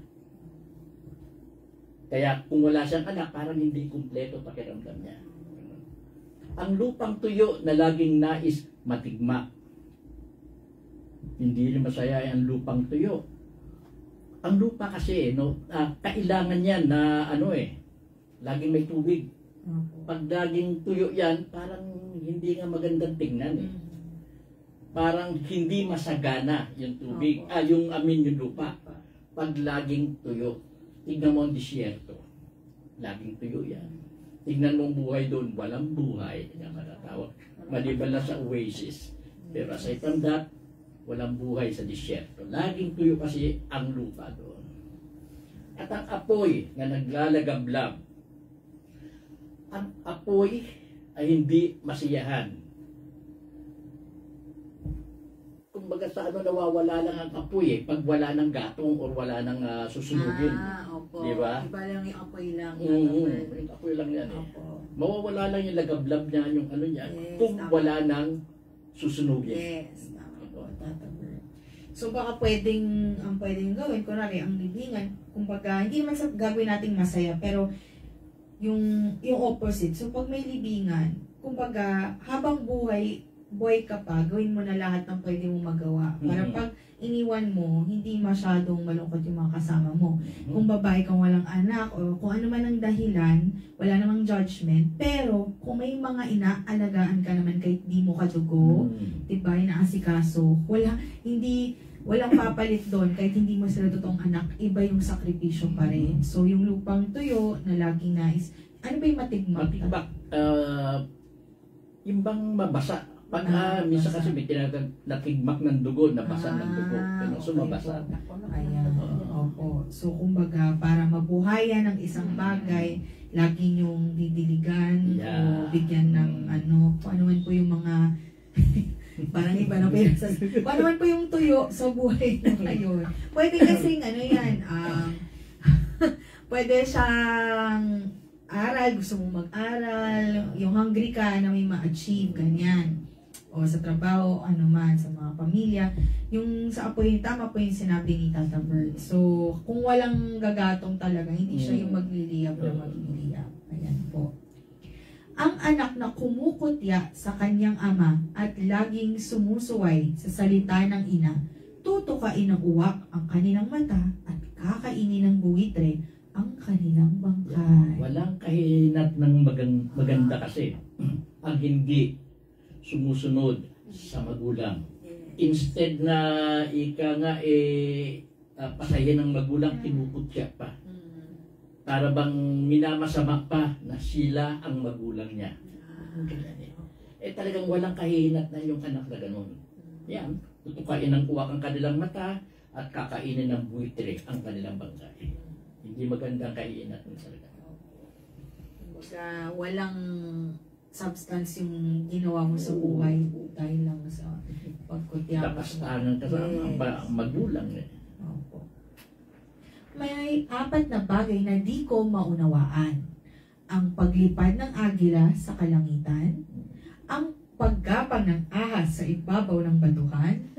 Kaya kung wala siyang anak, parang hindi kumpleto pakiramdam niya. Ang lupang tuyo na laging nais matigma. Hindi rin masaya ang lupang tuyo. Ang lupa kasi, kailangan yan na laging may tubig. Pag laging tuyo yan, parang hindi nga magandang tingnan eh. Parang hindi masagana yung tubig, yung lupa. Pag laging tuyo, tignan mo ang disyerto. Laging tuyo yan. Tignan mo ang buhay doon, walang buhay. Yan matatawag. Maliban na sa oasis. Pero aside from that, walang buhay sa disyerto. Laging tuyo kasi ang lupa doon. At ang apoy na naglalagablab, ang apoy ay hindi masiyahan. Kumbaga sa nawawala lang ang apoy eh, pag wala ng gatong or wala ng susunugin.
Opo.
Di ba?
Iba lang yung apoy lang.
Yung apoy lang yan eh. Mawawala lang yung lagablab niya, yung niya, yes, kung wala ng susunugin.
Yes, tama po. So baka pwedeng gawin, kunwari ang libingan, kumbaga, hindi naman gagawin nating masaya, pero yung opposite. So pag may libingan, kumbaga habang buhay ka pa, gawin mo na lahat ng pwede mong magawa. Para pag iniwan mo, hindi masyadong malungkot yung mga kasama mo. Kung babae kang walang anak o kung ano man ang dahilan, wala namang judgment. Pero kung may mga inaalagaan ka naman kahit di mo kadugo, diba, inaasikaso, walang papalit doon kahit hindi mo sila totoong anak, iba yung sakripisyo pa rin. So yung lupang tuyo na laging nais, ano ba yung matigmak?
Matigmak, yung bang mabasa. Pag minsan kasi may tinatawag natigmak ng dugo, nabasa ng dugo. So mabasa.
Ayan, opo. So kumbaga, para mabuhayan ng isang bagay, lagi yung didiligan o bigyan ng kung ano man po yung mga parang iba na kung ano man po yung tuyo sa buhay na ngayon. Pwede kasing yan, pwede siyang aral, gusto mong mag-aral, yung hungry ka na may ma-achieve, ganyan. O sa trabaho, sa mga pamilya. Yung sa apoy, tama po yung sinabi ni Tata Bird. So, kung walang gagatong talaga, hindi siya yung magliliyab na magliliyab. Ayan po. Ang anak na kumukutya sa kanyang ama at laging sumusuway sa salita ng ina, tutukain ng uwak ang kanilang mata at kakainin ng buwitre ang kanilang bangkay.
Walang kahinat ng maganda kasi ang hindi sumusunod sa magulang. Instead na pasahin ng magulang, kinukutya pa. Para bang minamasama pa na sila ang magulang niya. Talagang walang kahinat na yung anak na ganun. Yan, tutukain ng uwak ang kanilang mata at kakainin ng buwitre ang kanilang bangkay. Hindi magandang kahinat ng salita.
Walang substance yung ginawa mo sa buhay dahil lang sa pagkutya.
Kapastangan ka sa magulang eh.
Opo. May 4 na bagay na di ko maunawaan. Ang paglipad ng agila sa kalangitan, ang paggapang ng ahas sa ibabaw ng batuhan,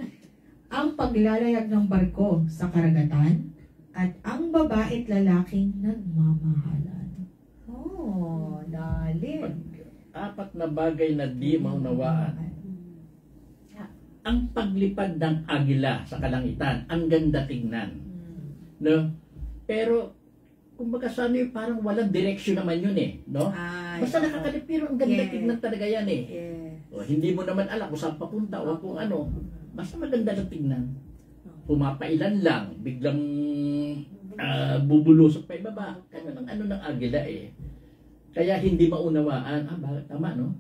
ang paglalayag ng barko sa karagatan, at ang babae at lalaking nagmamahalan.
Apat na bagay na di maunawaan. Ang paglipad ng agila sa kalangitan, ang ganda tingnan. No? Pero, kumbaga sa ano parang walang direksyon naman yun eh. No? Basta nakakalip, pero ang ganda tingnan talaga yan eh. O, hindi mo naman alam kung saan papunta o kung ano. Basta maganda na tingnan. Pumapailan lang, biglang bubulusok pa ibaba. Kaya ang ano ng agila eh. Kaya hindi maunawaan. Bakit tama, no?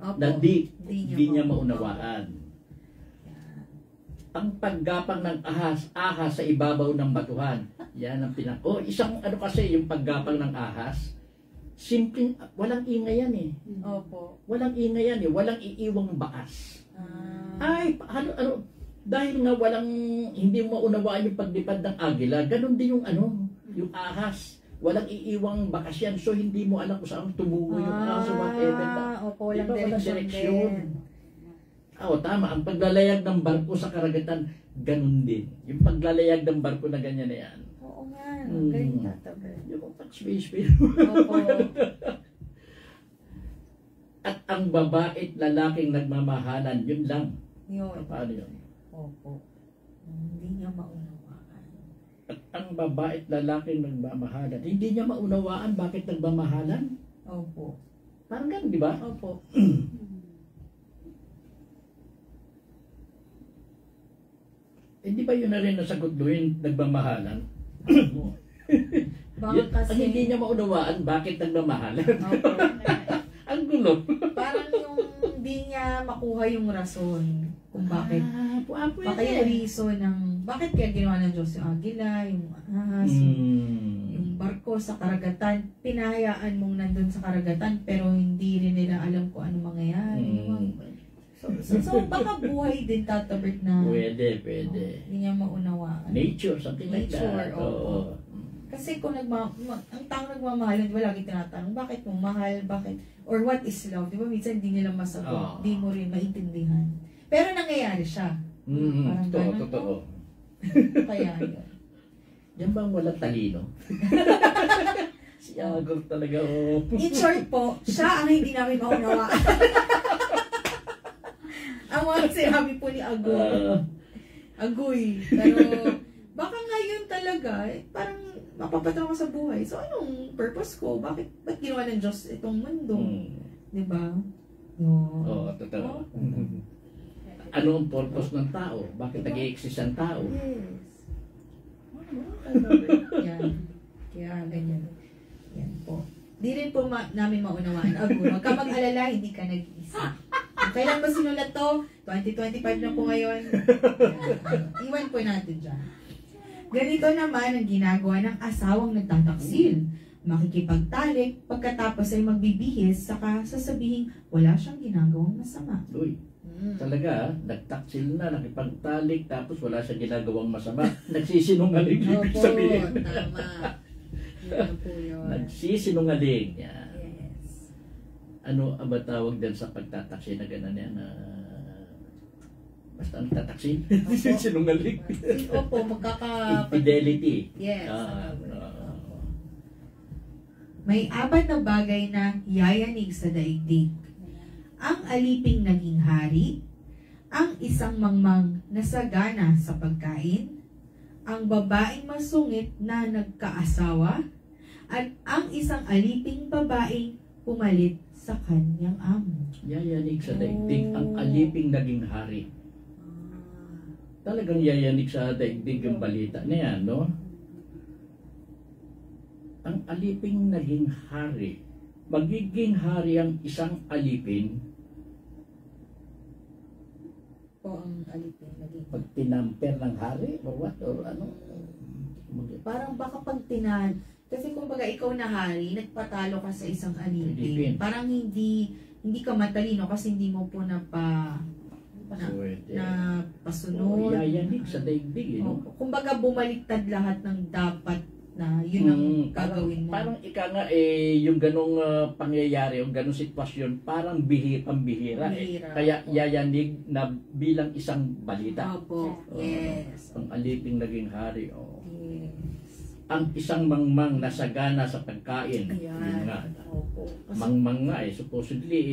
Hindi niya maunawaan. Ang paggapang ng ahas sa ibabaw ng batuhan. Yan ang isang ano kasi yung paggapang ng ahas. Simpleng, walang ingay yan eh.
Opo.
Walang ingay yan eh. Walang iiwang baas. Dahil nga hindi mo maunawaan yung paglipad ng agila, ganun din yung yung ahas. Walang iiwang bakas yan. So, hindi mo alam kung saan tumungo yung ahas o whatever.
Opo, walang direksyon.
Tama. Ang paglalayag ng barko sa karagatan, ganun din. Yung paglalayag ng barko na ganyan na yan.
Oo nga. Galing tatabi.
Yung pag-space.
Opo.
At ang babae at lalaking nagmamahalan, yun lang.
Yun.
Paano yun?
Opo. Hindi niya maunawaan.
At ang babae at lalaking nagmamahalan, hindi niya maunawaan bakit nagmamahalan?
Opo.
Parang ganun, di ba?
Opo.
Hindi ba yun na rin nasagot doon, nagmamahalan?
Baka kasi...
Ang hindi niya maunawaan, bakit nagmamahalan?
Opo.
Ang gulo.
Parang yung hindi niya makuha yung rason kung bakit. Baka yung reason ng... Bakit kaya ginawa ng Diyos yung agila, yung ahas, yung barko sa karagatan. Pinahayaan mong nandun sa karagatan, pero hindi rin nila alam kung ano mangyayari. So baka buhay din tatabert na
Pwede.
hindi niya maunawaan.
Nature, something like that.
Oo. Kasi kung ang taong nagmamahalan, wala lagi tinatanong, bakit mo mahal, bakit, or what is love? Di ba minsan hindi nila masagot, di mo rin maintindihan. Pero nangyayari siya.
Totoo.
Kaya yun.
Yan bang walang talino? Si Agor talaga.
In short po, siya ang hindi namin maunawaan. Ang mga sinabi po ni Agoy. Pero baka ngayon talaga, parang mapapatawa sa buhay. So anong purpose ko? Ba't ginawa ng Diyos itong mundo? Diba?
Oo, totoo. Ano ang purpose ng tao? Bakit nag-i-exist ang tao?
Yes. Kaya ganyan. Yan po. Di rin po namin maunawaan. Agoy, huwag ka mag-alala, hindi ka nag-iisip. Kailan ba sinulat to? 2025 na po ngayon. Iwan po natin dyan. Ganito naman ang ginagawa ng asawang nagtataksil. Makikipagtalik, pagkatapos ay magbibihis, saka sasabihin wala siyang ginagawang masama.
Uy, talaga, nagtaksil na, nakipagtalik, tapos wala siyang ginagawang masama. Nagsisinungaling.
Opo, tama. Yan po yun.
Nagsisinungaling. Yan. Ano ang tawag din sa pagtataksil na gano'n yan? Basta ang tataksil? Sinungaling.
Opo,
Infidelity.
Yes. May apat na bagay na yayanig sa daigdig. Ang aliping naging hari, ang isang mangmang nasagana sa pagkain, ang babaeng masungit na nagkaasawa, at ang isang aliping babaeng pumalit sa kanyang amo.
Yayanig sa daigdig, ang aliping naging hari. Talagang yayanig sa daigdig yung balita na yan, no? Ang aliping naging hari. Magiging hari ang isang alipin
po ang alipin naging
pag tinamper ng hari or what or ano.
Parang baka pag kasi kumbaga ikaw na hari, nagpatalo ka sa isang alipin. Parang hindi ka matalino kasi hindi mo po na pasunod.
Yayanig sa daigdig,
Kumbaga bumaliktad lahat ng dapat na yun ang gagawin mo.
Parang ika nga yung ganong pangyayari, yung ganong sitwasyon, parang pambihira. Kaya yayanig na bilang isang balita.
Opo. Yes.
Ang aliping naging hari.
Yes.
ang isang mangmang na sagana sa pagkain.
Ayan.
Yun nga.
Opo.
Mangmang nga supposedly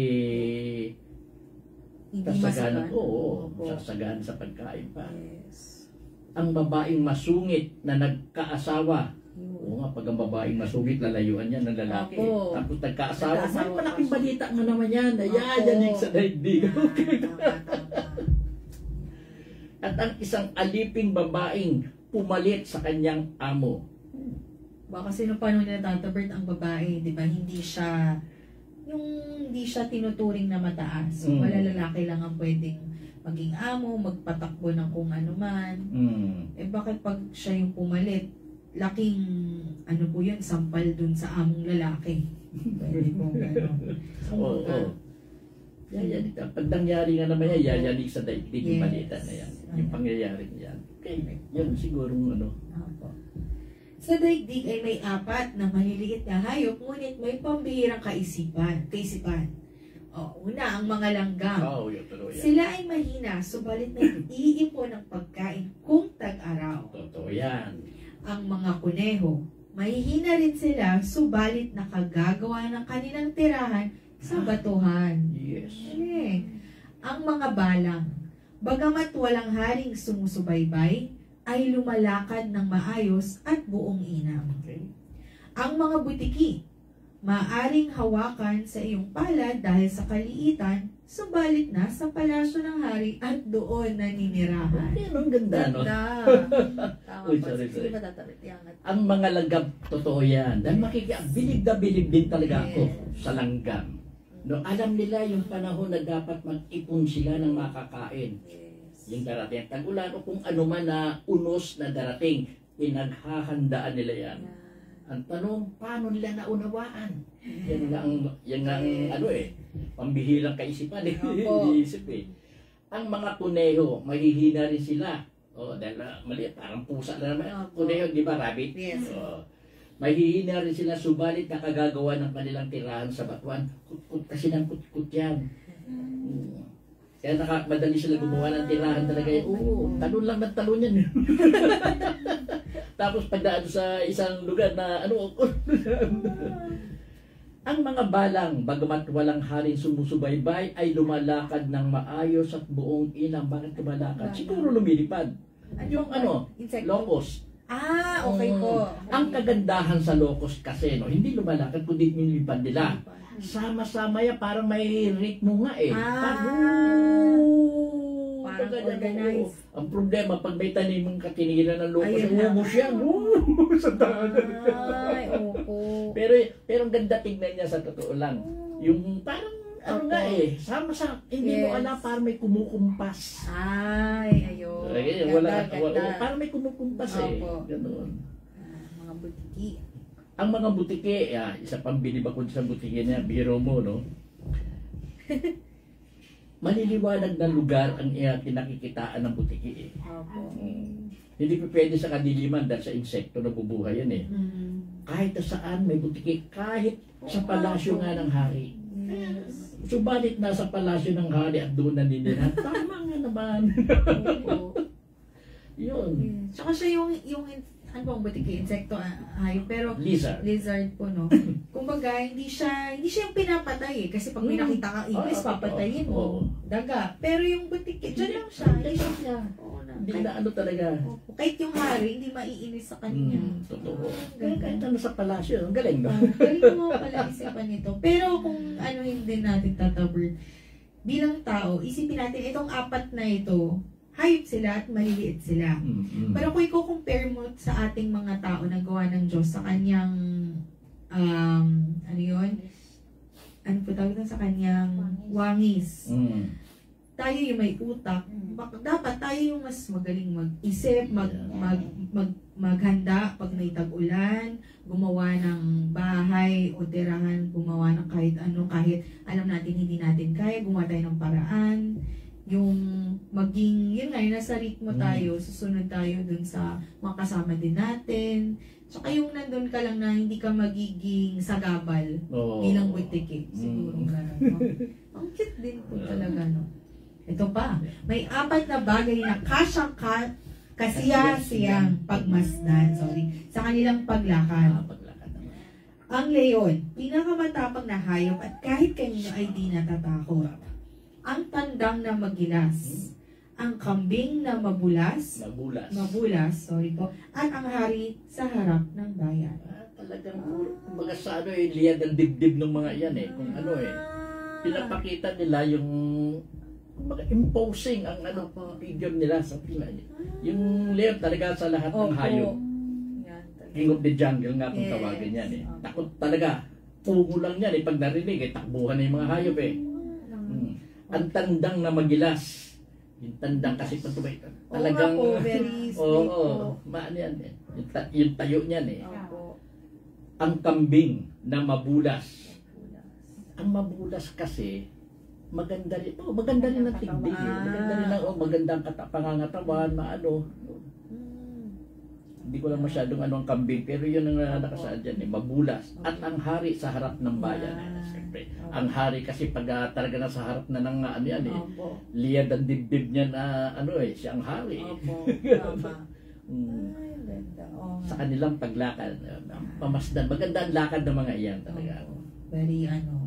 Hindi
sasagana.
masagan.
Oo,
Opo.
sasagana sa pagkain pa.
Yes.
Ang babaeng masungit na nagkaasawa.
Yun.
Oo nga, pag ang babaeng masungit, lalayuan yan ng lalaki.
Opo.
Tapos nagkaasawa. May
Nagkaasawa
malaking
pa siya.
balita nga naman yan. Ayan,
Opo.
yan sa daigdig.
Tama.
At ang isang aliping babaeng pumalit sa kanyang amo.
Baka sino pa nung natatabert ang babae, di ba? Hindi siya tinuturing na mataas. Wala lalaki lang ang pwedeng maging amo, magpatakbo ng kung ano man. Eh bakit pag siya yung pumalit, laking ano po yun, sampal dun sa among lalaki. Pwede po gano'n.
Oo. Yan, pag nangyari nga naman yan, yayanig sa daigdig yung balita na yan. Yung pangyayari yan. Okay, yan sigurong ano.
Opo. Sa daigdig ay may 4 na maliliit na hayop, ngunit may pambihirang kaisipan. Una, ang mga langgam.
Oo, yun, totoo yan.
Sila ay mahina, subalit nag-iipon ng pagkain kung tag-araw.
Totoo yan.
Ang mga kuneho, mahihina rin sila, subalit nakagagawa ng kanilang tirahan sa batuhan.
Yes.
Ang mga balang, bagamat walang haring sumusubaybay, ay lumalakad ng maayos at buong inam.
Okay.
Ang mga butiki, maaring hawakan sa iyong palad dahil sa kaliitan, subalit na sa palasyo ng hari at doon naninirahan.
Yan, ang ganda, no?
Tama
Uy,
po.
sorry.
Sige ba tatabit? Yangat.
Ang mga langgam, totoo yan. Dahil bilib na bilib din talaga ako sa langgam. No, alam nila yung panahon na dapat mag-ipon sila ng makakain. Yung darating ang tag-ulan o kung ano man na unos na darating, pinaghahandaan nila yan. Ang tanong, paano nila naunawaan? Yan nga ang ano pambihirang kaisipan iniisip Ang mga kuneho, mahihina rin sila. Dahil maliit, parang pusa na naman. Kuneho, di ba, rabbit?
Yes.
Mahihina rin sila, subalit nakagagawa ng kanilang tirahan sa batuan. Kutkut kasi ng kutkut yan. Kaya madali sila gumawa ng tirahan talaga. Talon lang ng talon yan. Tapos pagdaan sa isang lugar na ang mga balang, bagamat walang haring sumusubaybay, ay lumalakad ng maayos at buong inam. Bakit lumalakad? Siguro lumilipad. Yung locust.
Okay po.
Ang kagandahan sa locust kasi, hindi lumalakad, kundi nilipad nila. Sama-sama yan, parang may ritmo nga
Parang organized.
Ang problema, pag may tanim mong katinilan ng locust, umumos yan. Sa daanan. Pero ang ganda tingnan niya sa totoo lang. Yung parang, sama-sama. Hindi mo alam, parang may kumukumpas.
Ayun.
Wala, parang may kumukumpas Ganoon.
Mga butiki.
Ang mga butike, isa pang bilib ako sa butike niya, biro mo, no? Maliliwanag na lugar ang pinakikitaan ng butike. Hindi pa pwede sa kadiliman dahil sa insekto na bubuhay yan Kahit saan may butike, kahit sa palasyo nga ng hari. Subalit nasa palasyo ng hari at doon naninirahan. Tama nga naman. Yun.
Tsaka siya yung ano bang butiki, insekto, hayop, pero lizard po, no? Kumbaga, hindi siya yung pinapatay kasi pag may nakita ka ibis, papatayin mo. Daga. Pero yung butiki, dyan lang siya. Hindi
na talaga.
Kahit yung hari, hindi maiinis sa kanya.
Totoo. Kahit sa palasyo, ang galing, no?
Galing mo pala isipan nito. Pero kung hindi natin tatabert, bilang tao, isipin natin, itong 4 na ito, hayop sila at maliliit sila. Pero kung i-compare mo sa ating mga tao na gawa ng Diyos sa kanyang, ano po tawag sa kanyang wangis. Tayo yung may utak. Dapat tayo yung mas magaling mag-isip, maghanda pag may tag-ulan, gumawa ng bahay o tirahan, gumawa ng kahit ano, kahit alam natin hindi natin kaya, gumawa tayo ng paraan. Yung maging, yun nga, nasa ritmo tayo, susunod tayo dun sa mga kasama din natin. Tsaka yung nandun ka lang na hindi ka magiging sagabal bilang butiki. Siguro gano'n. Ang cute din po talaga, no? Ito pa, may 4 na bagay na kasiyasiyang pagmasdan, sa kanilang paglakad. Ang leon, pinakamatapang na hayop at kahit kanino ay di natatakot. Ang tandang na magilas, ang kambing na mabulas, at ang hari sa harap ng bayan.
Talagang mga sa liyan ang dibdib ng mga yan kung pinapakita nila yung mga imposing ang figure nila sa Pinay. Yung leon talaga sa lahat ng hayop. King of the jungle nga kung tawagin yan Takot talaga. Tungo lang yan pag narinig takbuhan na yung mga hayop Ang tandang na magilas. Yung tandang kasi patubay. Talagang
very
maano yan yung tayo niyan Ang kambing na mabulas. Ang mabulas kasi maganda rin ang tigdig maganda rin magandang pangangatawan, hindi ko lang masyadong ang kambing, pero yun ang nakasaad dyan mabulas. At ang hari sa harap ng bayan siyempre. Ang hari kasi pag talaga na sa harap na ng liyad ang dibdib niya na siya ang hari. Sa kanilang paglakad pamasdan, maganda ang lakad ng mga iyan talaga.
Very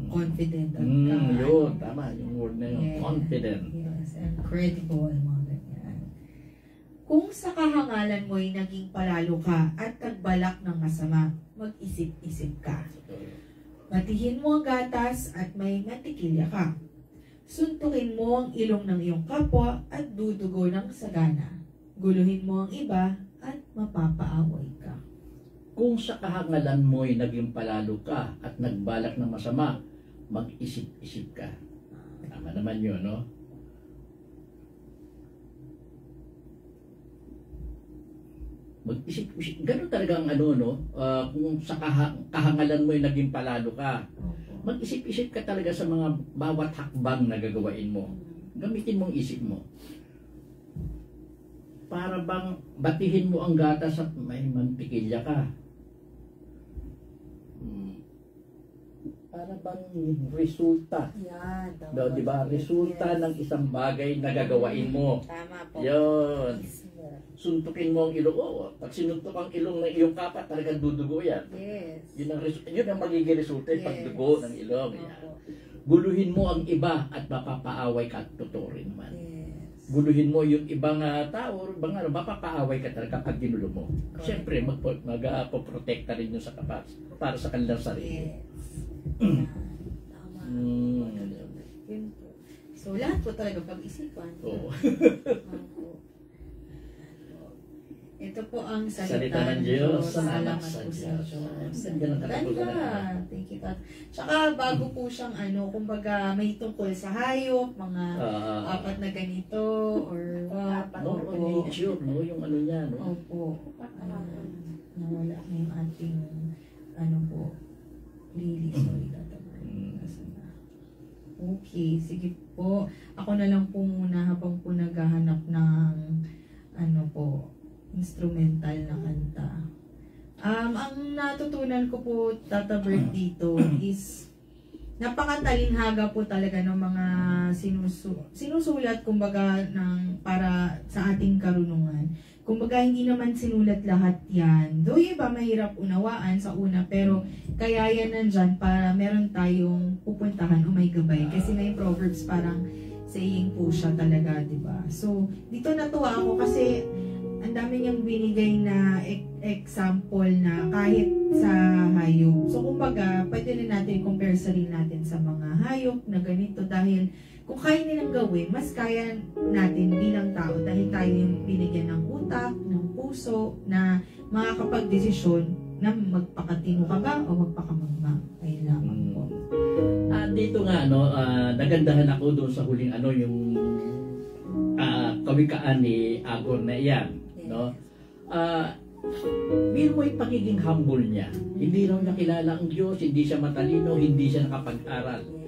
confident at
yun, tama yung word na yun, confident.
Yes, and credible, mga ganyan. Kung sa kahangalan mo'y naging palalo ka at nagbalak ng masama, mag-isip-isip ka. Batihin mo ang gatas at may mantikilya ka. Suntukin mo ang ilong ng iyong kapwa at dudugo ng sagana. Guluhin mo ang iba at mapapaaway ka.
Kung sa kahangalan mo'y naging palalo ka at nagbalak ng masama, mag-isip-isip ka. Tama naman yun, no? Mag-isip-isip. Ganun talaga ang kung sa kahangalan mo'y naging palalo ka, mag-isip-isip ka talaga sa mga bawat hakbang na gagawain mo. Gamitin mong isip mo. Para bang batihin mo ang gatas at may mantikilya ka. Para bang resulta. Di ba? Resulta ng isang bagay na gagawain mo.
Tama po.
Yun. Suntukin mo ang ilong. Pag sinuntok ang ilong ng iyong kapat, talagang dudugo yan.
Yes.
Yun ang magiging resulta, pagdugo ng ilong. Yan. Guluhin mo ang iba at mapapaaway ka at totoo rin naman. Guluhin mo yung ibang tao, mapapaaway ka talaga pag ginulo mo. Siyempre, mag-protekta rin yun para sa kanilang sarili.
Tama. So, lahat po talaga pag-isipan.
Oo.
Ito po ang
salita ng Diyos.
Salamat po sa Diyos. Ganda. Thank you, God. Tsaka bago po siyang kumbaga may tungkol sa hayop, mga apat na ganito, or what.
Nature, yung niya.
Opo. Nawala na yung ating, really sorry Okay, sige po. Ako na lang po muna habang po naghahanap ng, instrumental na kanta. Ang natutunan ko po, Tata Bert, dito is napakatalinhaga po talaga ng mga sinusulat kumbaga para sa ating karunungan. Kumbaga hindi naman sinulat lahat yan. Though yung iba mahirap unawaan sa una, pero kaya yan nandyan para meron tayong pupuntahan o may gabay. Kasi may Proverbs parang saying po siya talaga, di ba? So, dito natuwa ako kasi ang dami niyang binigay na example na kahit sa hayop. So, kumbaga, pwede rin natin compare sarili natin sa mga hayop na ganito dahil kung kaya nilang gawin, mas kaya natin bilang tao dahil tayo yung binigyan ng utak, ng puso, na makakapag-desisyon na magpakatino ka ba o magpakamagmang. Ayun lamang po.
Dito nga, nagandahan ako doon sa huling yung kawikaan ni Agor na iyan. No? Pero may pagiging humble niya. Hindi raw nakilala ang Diyos, hindi siya matalino, hindi siya nakapag-aral.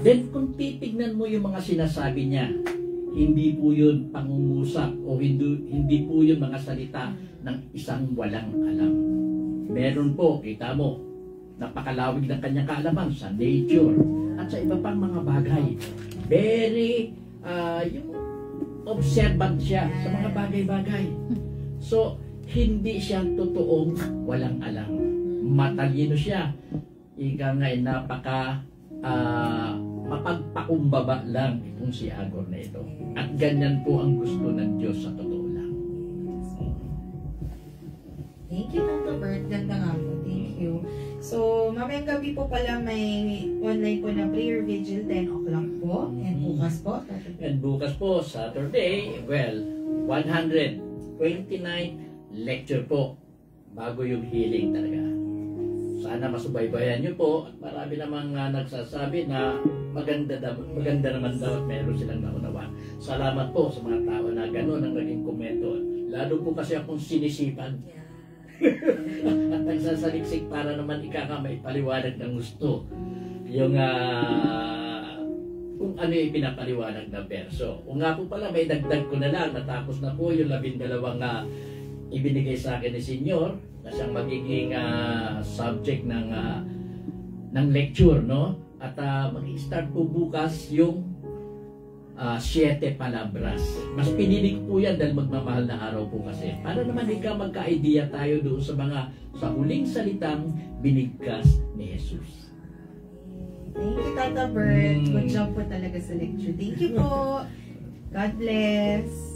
Then kung titignan mo yung mga sinasabi niya, hindi po yun pangungusap o hindi po yun mga salita ng isang walang alam. Meron po, kita mo, napakalawig ng kanyang kaalaman sa nature at sa iba pang mga bagay. Very, yung observant siya sa mga bagay-bagay. So, hindi siya totoong walang alam. Matalino siya. Ika nga napaka mapagpakumbaba lang itong si Agor na ito. At ganyan po ang gusto ng Diyos sa totoo lang.
Thank you, Tata Bert. Ganda nga po. Thank you. So, mamayang gabi po pala may online po na prayer vigil, 10 o'clock po. And bukas po.
And bukas po, Saturday, well, 129 lecture po. Bago yung healing talaga. Sana masubaybayan nyo po. At marami namang nagsasabi na maganda naman daw at meron silang naunawa. Salamat po sa mga tao na gano'n ang naging komento. Lalo po kasi akong sinisipan. At nagsasaliksik para naman may paliwanag ng gusto. Yung kung ano yung pinapaliwanag na verso. O nga po pala, may dagdag ko na lang. Natapos na po yung 12 ibinigay sa akin ni Senyor na siyang magiging subject ng lecture, no? At mag-start po bukas yung 7 palabras. Mas pinili ko po yan dahil magmamahal na araw po kasi. Para naman magka-idea tayo doon sa huling salitang binigkas ni Jesus.
Thank you, Tata Bert. Good job po talaga sa lecture. Thank you po. God bless.